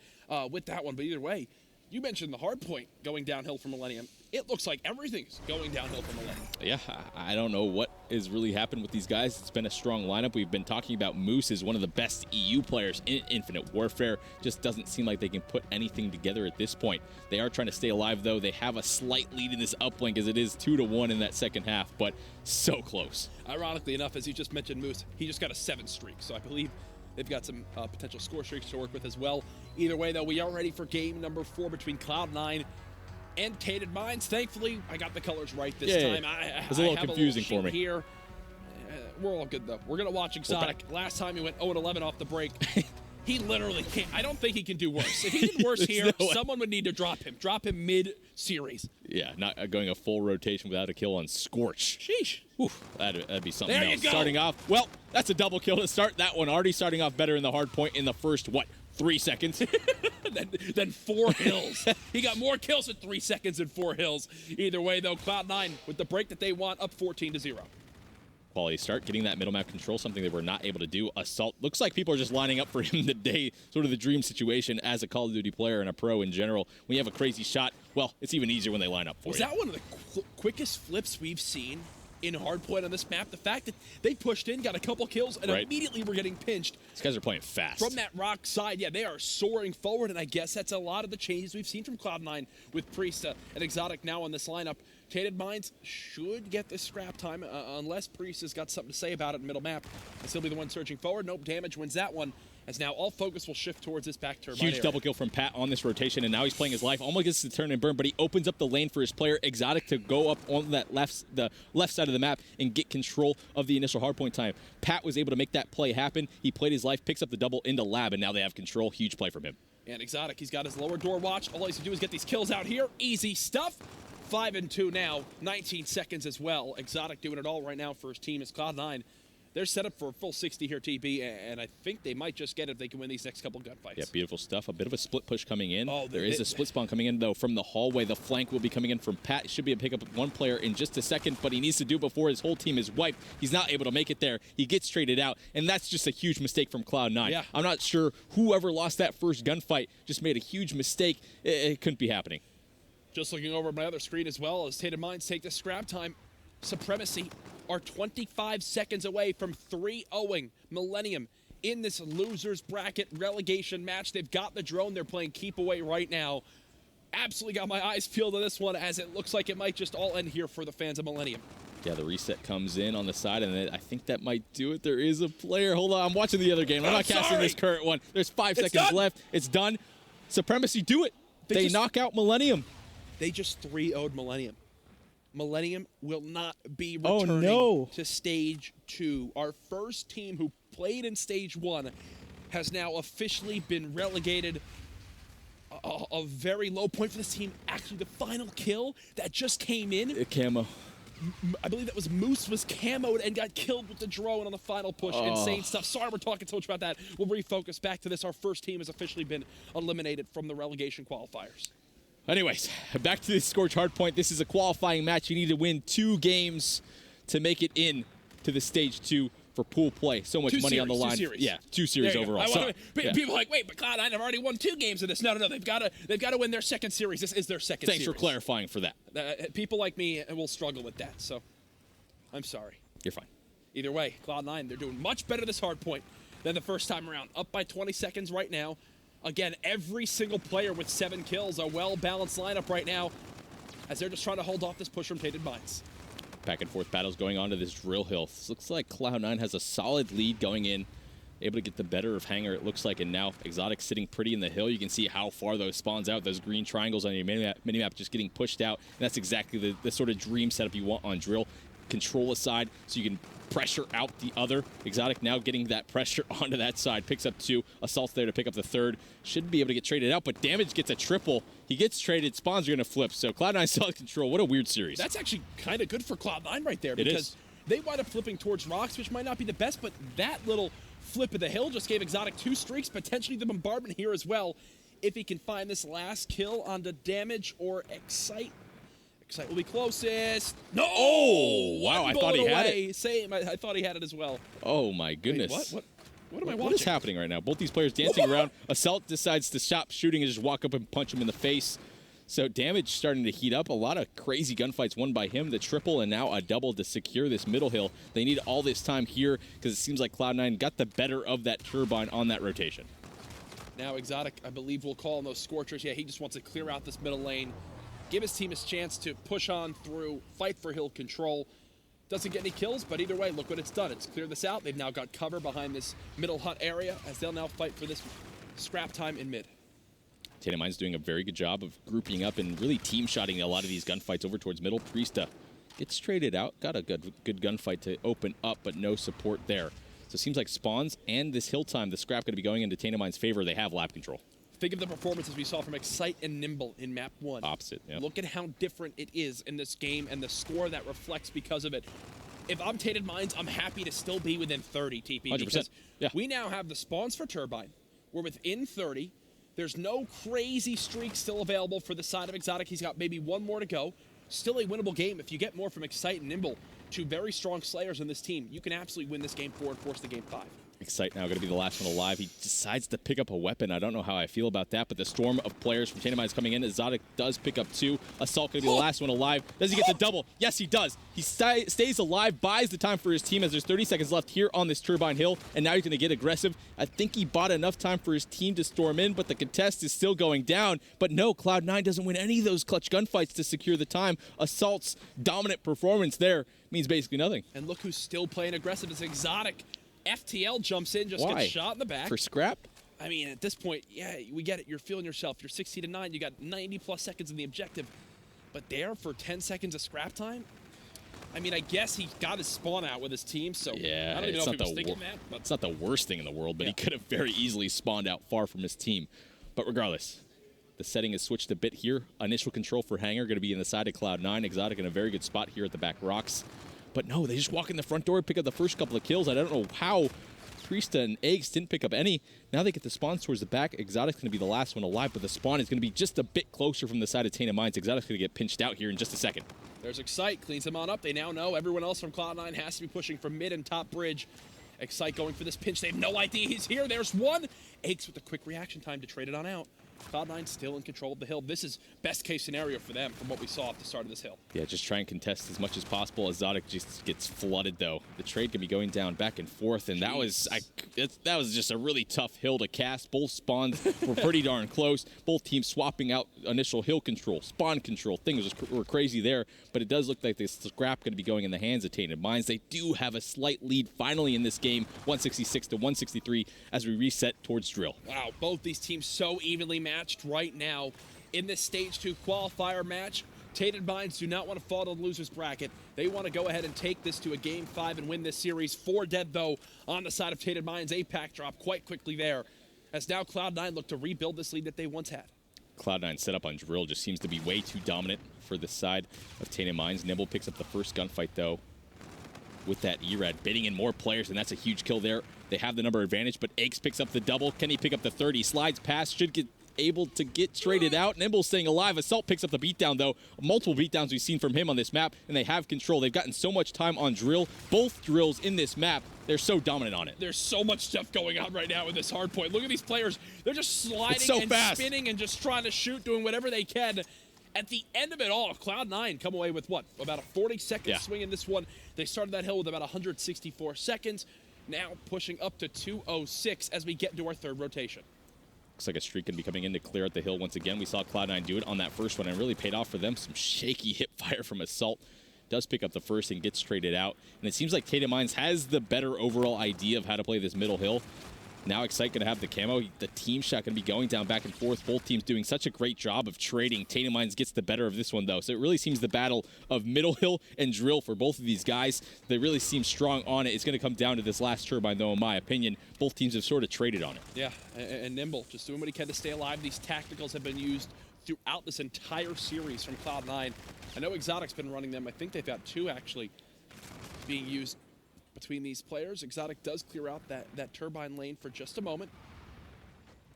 with that one. But either way, you mentioned the hard point going downhill for Millennium. It looks like everything's going downhill for Millennium. Yeah, I don't know what has really happened with these guys. It's been a strong lineup. We've been talking about Moose as one of the best EU players in Infinite Warfare. Just doesn't seem like they can put anything together at this point. They are trying to stay alive, though. They have a slight lead in this uplink as it is 2-1 in that second half, but so close. Ironically enough, as you just mentioned, Moose, he just got a 7 streak, so I believe they've got some potential score streaks to work with as well. Either way, though, we are ready for game number 4 between Cloud9 and Tainted. Thankfully, I got the colors right this time. It was a little confusing for me. Here. We're all good, though. We're going to watch Exotic. Last time he went 0-11 off the break. He literally can't. I don't think he can do worse. If he did worse here, someone would need to drop him. Drop him mid-series. Yeah, not going a full rotation without a kill on Scorch. Sheesh. Oof, that'd be something there else. You go. Starting off, well, that's a double kill to start that one. Already starting off better in the hard point in the first, 3 seconds? then 4 hills. He got more kills in 3 seconds than 4 hills. Either way, though, Cloud9 with the break that they want, up 14-0. Quality start, getting that middle map control, something they were not able to do. Assault, looks like people are just lining up for him today, sort of the dream situation as a Call of Duty player and a pro in general. When you have a crazy shot, well, it's even easier when they line up for you. Was that one of the quickest flips we've seen in hardpoint on this map? The fact that they pushed in, got a couple kills, and immediately were getting pinched. These guys are playing fast. From that rock side, they are soaring forward, and I guess that's a lot of the changes we've seen from Cloud9 with Priest and Exotic now on this lineup. Tainted should get this scrap time, unless Priest has got something to say about it in middle map. And he'll be the one searching forward. Nope, Damage wins that one, as now all focus will shift towards this back turbine Huge area. double kill from Pat on this rotation, and now he's playing his life. Almost gets the turn and burn, but he opens up the lane for his player, Exotic, to go up on that the left side of the map and get control of the initial hardpoint time. Pat was able to make that play happen. He played his life, picks up the double into Lab, and now they have control. Huge play from him. And Exotic, he's got his lower door watch. All he has to do is get these kills out here. Easy stuff. 5-2 now, 19 seconds as well. Exotic doing it all right now for his team as Cloud9 they're set up for a full 60 here, TB, and I think they might just get it if they can win these next couple gunfights. Yeah, beautiful stuff. A bit of a split push coming in. Oh, there is a split spawn coming in, though, from the hallway. The flank will be coming in from Pat. He should be able to pick up one player in just a second, but he needs to do it before his whole team is wiped. He's not able to make it there. He gets traded out, and that's just a huge mistake from Cloud9. Yeah. I'm not sure whoever lost that first gunfight just made a huge mistake. It couldn't be happening. Just looking over at my other screen as well as Tainted Minds take the scrap time. Supremacy are 25 seconds away from 3-0ing Millennium in this losers bracket relegation match. They've got the drone. They're playing keep away right now. Absolutely got my eyes peeled on this one, as it looks like it might just all end here for the fans of Millennium. Yeah, the reset comes in on the side, and I think that might do it. There is a player. Hold on, I'm watching the other game. I'm not casting this current one. There's 5 seconds done. left. It's done. Supremacy, do it. They knock out Millennium. They just 3-0'd Millennium. Millennium will not be returning to Stage 2. Our first team who played in Stage 1 has now officially been relegated. A very low point for this team. Actually, the final kill that just came in. Camo. I believe that was Moose was camoed and got killed with the drone on the final push. Insane stuff. Sorry we're talking so much about that. We'll refocus back to this. Our first team has officially been eliminated from the relegation qualifiers. Anyways, back to the Scorch Hardpoint. This is a qualifying match. You need to win 2 games to make it in to the Stage 2 for pool play. So much money on the line. 2 series. Yeah, 2 series overall. People are like, wait, but Cloud9 have already won 2 games of this. No, they've got to win their second series. This is their second series. Thanks for clarifying for that. People like me will struggle with that, so I'm sorry. You're fine. Either way, Cloud9, they're doing much better this hardpoint than the first time around. Up by 20 seconds right now. Again, every single player with 7 kills. A well-balanced lineup right now as they're just trying to hold off this push from Tainted Minds. Back and forth battles going on to this drill hill. This looks like Cloud9 has a solid lead going in. Able to get the better of Hangar, it looks like. And now Exotic sitting pretty in the hill. You can see how far those spawns out. Those green triangles on your minimap just getting pushed out. And that's exactly the sort of dream setup you want on drill. Control a side so you can pressure out the other. Exotic now getting that pressure onto that side. Picks up 2. Assault's there to pick up the 3rd. Should be able to get traded out, but Damage gets a triple. He gets traded. Spawns are going to flip. So Cloud9 still has control. What a weird series. That's actually kind of good for Cloud9 right there, because they wind up flipping towards rocks, which might not be the best, but that little flip of the hill just gave Exotic 2 streaks, potentially the bombardment here as well. If he can find this last kill onto Damage or Excite. Excite will be closest. No! Oh, wow, I thought he had it. Same, I thought he had it as well. Oh my goodness. Wait, what am I watching? What is happening right now? Both these players dancing around. Assault decides to stop shooting and just walk up and punch him in the face. So Damage starting to heat up. A lot of crazy gunfights won by him. The triple and now a double to secure this middle hill. They need all this time here because it seems like Cloud9 got the better of that turbine on that rotation. Now Exotic, I believe, will call on those Scorchers. Yeah, he just wants to clear out this middle lane. Give his team his chance to push on through, fight for hill control. Doesn't get any kills, but either way, look what it's done. It's cleared this out. They've now got cover behind this middle hut area as they'll now fight for this scrap time in mid. Tainted Minds doing a very good job of grouping up and really team-shotting a lot of these gunfights over towards middle. Priesta gets traded out. Got a good gunfight to open up, but no support there. So it seems like spawns and this hill time, the scrap going to be going into Tainted Minds' favor. They have lap control. Think of the performances we saw from Excite and Nimble in map 1. Opposite, yeah. Look at how different it is in this game and the score that reflects because of it. If I'm Tainted Minds, I'm happy to still be within 30, TP. 100%. Because yeah. we now have the spawns for Turbine. We're within 30. There's no crazy streak still available for the side of Exotic. He's got maybe 1 more to go. Still a winnable game. If you get more from Excite and Nimble, 2 very strong slayers in this team, you can absolutely win this game 4 and force the game 5. Excite now going to be the last one alive. He decides to pick up a weapon. I don't know how I feel about that, but the storm of players from Tainted Minds coming in. Exotic does pick up 2. Assault going to be the last one alive. Does he get the double? Yes, he does. He stays alive, buys the time for his team as there's 30 seconds left here on this Turbine Hill, and now he's going to get aggressive. I think he bought enough time for his team to storm in, but the contest is still going down. But no, Cloud9 doesn't win any of those clutch gunfights to secure the time. Assault's dominant performance there means basically nothing. And look who's still playing aggressive. It's Exotic. FTL jumps in, just Why? gets shot in the back. For scrap? I mean, at this point, yeah, we get it. You're feeling yourself. You're 16-9. You got 90+ seconds in the objective. But there for 10 seconds of scrap time? I mean, I guess he got his spawn out with his team, so yeah, I don't even know if he was thinking that. But it's not the worst thing in the world, but he could have very easily spawned out far from his team. But regardless, the setting is switched a bit here. Initial control for Hangar going to be in the side of Cloud9. Exotic in a very good spot here at the back rocks. But no, they just walk in the front door, pick up the first couple of kills. I don't know how Priesta and Eggs didn't pick up any. Now they get the spawns towards the back. Exotic's going to be the last one alive, but the spawn is going to be just a bit closer from the side of Tainted Minds. Exotic's going to get pinched out here in just a second. There's Excite, cleans him on up. They now know everyone else from Cloud9 has to be pushing from mid and top bridge. Excite going for this pinch. They have no idea he's here. There's one. Eggs with a quick reaction time to trade it on out. Cloud9 still in control of the hill. This is best case scenario for them from what we saw at the start of this hill. Yeah, just try and contest as much as possible. Exotic just gets flooded, though. The trade can be going down back and forth, and that was just a really tough hill to cast. Both spawns were pretty darn close. Both teams swapping out initial hill control, spawn control. Things were crazy there, but it does look like this scrap going to be going in the hands of Tainted Minds. They do have a slight lead finally in this game, 166 to 163, as we reset towards Drill. Wow, both these teams so evenly matched right now in this Stage 2 qualifier match. Tainted Minds do not want to fall to the loser's bracket. They want to go ahead and take this to a Game 5 and win this series. 4 dead, though, on the side of Tainted Minds. A pack drop quite quickly there, as now Cloud9 look to rebuild this lead that they once had. Cloud9 set up on Drill just seems to be way too dominant for the side of Tainted Minds. Nimble picks up the first gunfight, though, with that E-Rad, bidding in more players, and that's a huge kill there. They have the number advantage, but Eggs picks up the double. Can he pick up the 30? Slides past, should get able to get traded out. Nimble staying alive. Assault picks up the beatdown, though. Multiple beatdowns we've seen from him on this map, and they have control. They've gotten so much time on Drill. Both Drills in this map, they're so dominant on it. There's so much stuff going on right now in this hard point. Look at these players. They're just sliding so and fast. spinning and just trying to shoot, doing whatever they can. At the end of it all, Cloud9 come away with, what, about a 40-second swing in this one. They started that hill with about 164 seconds. Now pushing up to 206 as we get into our third rotation. Looks like a streak can be coming in to clear out the hill once again. We saw Cloud9 do it on that first one, and it really paid off for them. Some shaky hip fire from Assault. Does pick up the first and gets traded out. And it seems like Tainted Minds has the better overall idea of how to play this middle hill. Now Excite going to have the camo. The team shot going to be going down back and forth. Both teams doing such a great job of trading. Tainted Minds gets the better of this one, though. So it really seems the battle of middle hill and Drill for both of these guys. They really seem strong on it. It's going to come down to this last turbine, though, in my opinion. Both teams have sort of traded on it. Yeah, and Nimble just doing what he can to stay alive. These tacticals have been used throughout this entire series from Cloud9. I know Exotic's been running them. I think they've got 2 actually being used between these players. Exotic does clear out that turbine lane for just a moment.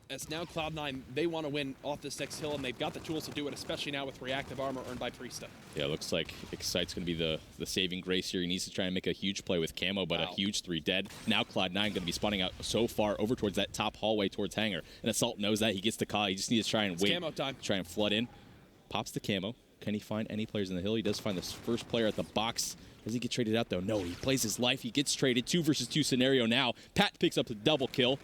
As now Cloud9, they want to win off this next hill, and they've got the tools to do it, especially now with reactive armor earned by Priesta. Yeah, it looks like Excite's going to be the saving grace here. He needs to try and make a huge play with camo, but a huge 3 dead. Now Cloud9 going to be spawning out so far over towards that top hallway towards Hangar. And Assault knows that. He gets the call. He just needs to try and wait. Camo time. Try and flood in. Pops the camo. Can he find any players in the hill? He does find the first player at the box. Does he get traded out, though? No, he plays his life. He gets traded. 2 versus 2 scenario now. Pat picks up the double kill.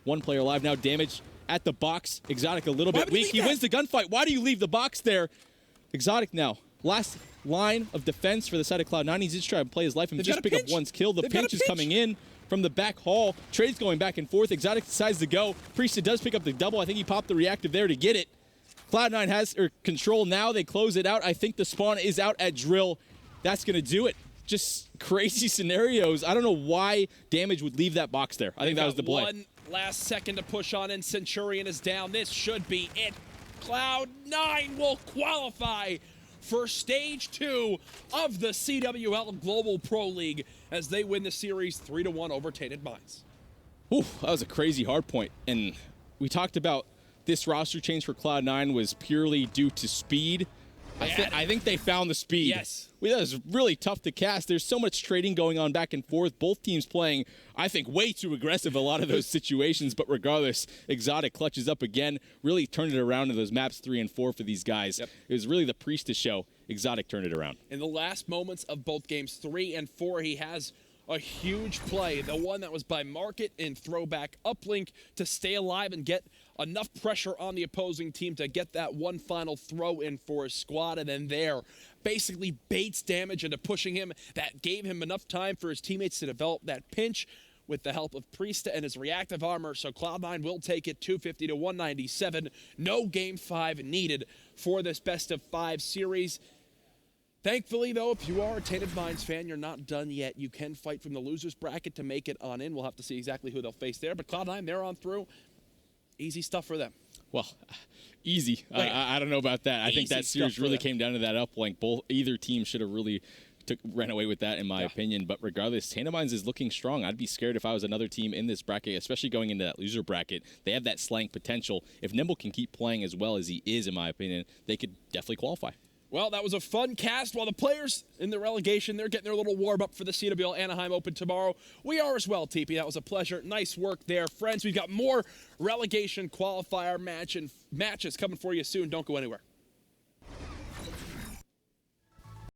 1 player alive now. Damage at the box. Exotic a little bit weak. He wins the gunfight. Why do you leave the box there? Exotic now. Last line of defense for the side of Cloud9. He's just trying to play his life and just pick up 1 kill. The pinch is coming in from the back hall. Trade's going back and forth. Exotic decides to go. Priesta does pick up the double. I think he popped the reactive there to get it. Cloud9 has control now. They close it out. I think the spawn is out at Drill. That's going to do it. Just crazy scenarios. I don't know why Damage would leave that box there. I think that was the play. 1 last second to push on, and Centurion is down. This should be it. Cloud9 will qualify for Stage 2 of the CWL Global Pro League as they win the series 3-1 over Tainted Minds. Ooh, that was a crazy hard point. And we talked about this roster change for Cloud9 was purely due to speed. I think they found the speed. Yes. That was really tough to cast. There's so much trading going on back and forth. Both teams playing, I think, way too aggressive in a lot of those situations. But regardless, Exotic clutches up again, really turned it around in those maps 3 and 4 for these guys. Yep. It was really the Priesta show. Exotic turned it around. In the last moments of both games 3 and 4, he has a huge play, the one that was by Market in throwback uplink to stay alive and get enough pressure on the opposing team to get that one final throw in for his squad, and then there basically baits Damage into pushing him. That gave him enough time for his teammates to develop that pinch with the help of Priesta and his reactive armor, so Cloud9 will take it 250 to 197. No Game 5 needed for this best-of-5 series. Thankfully, though, if you are a Tainted Minds fan, you're not done yet. You can fight from the loser's bracket to make it on in. We'll have to see exactly who they'll face there. But Cloud9, they're on through. Easy stuff for them. Well, easy. I don't know about that. I think that series really came down to that uplink. Either team should have really ran away with that in my opinion. But regardless, Tainted is looking strong. I'd be scared if I was another team in this bracket, especially going into that loser bracket. They have that slang potential. If Nimble can keep playing as well as he is, in my opinion, they could definitely qualify. Well, that was a fun cast. While the players in the relegation, they're getting their little warm-up for the CWL Anaheim Open tomorrow. We are as well, TP. That was a pleasure. Nice work there, friends. We've got more relegation qualifier matches coming for you soon. Don't go anywhere.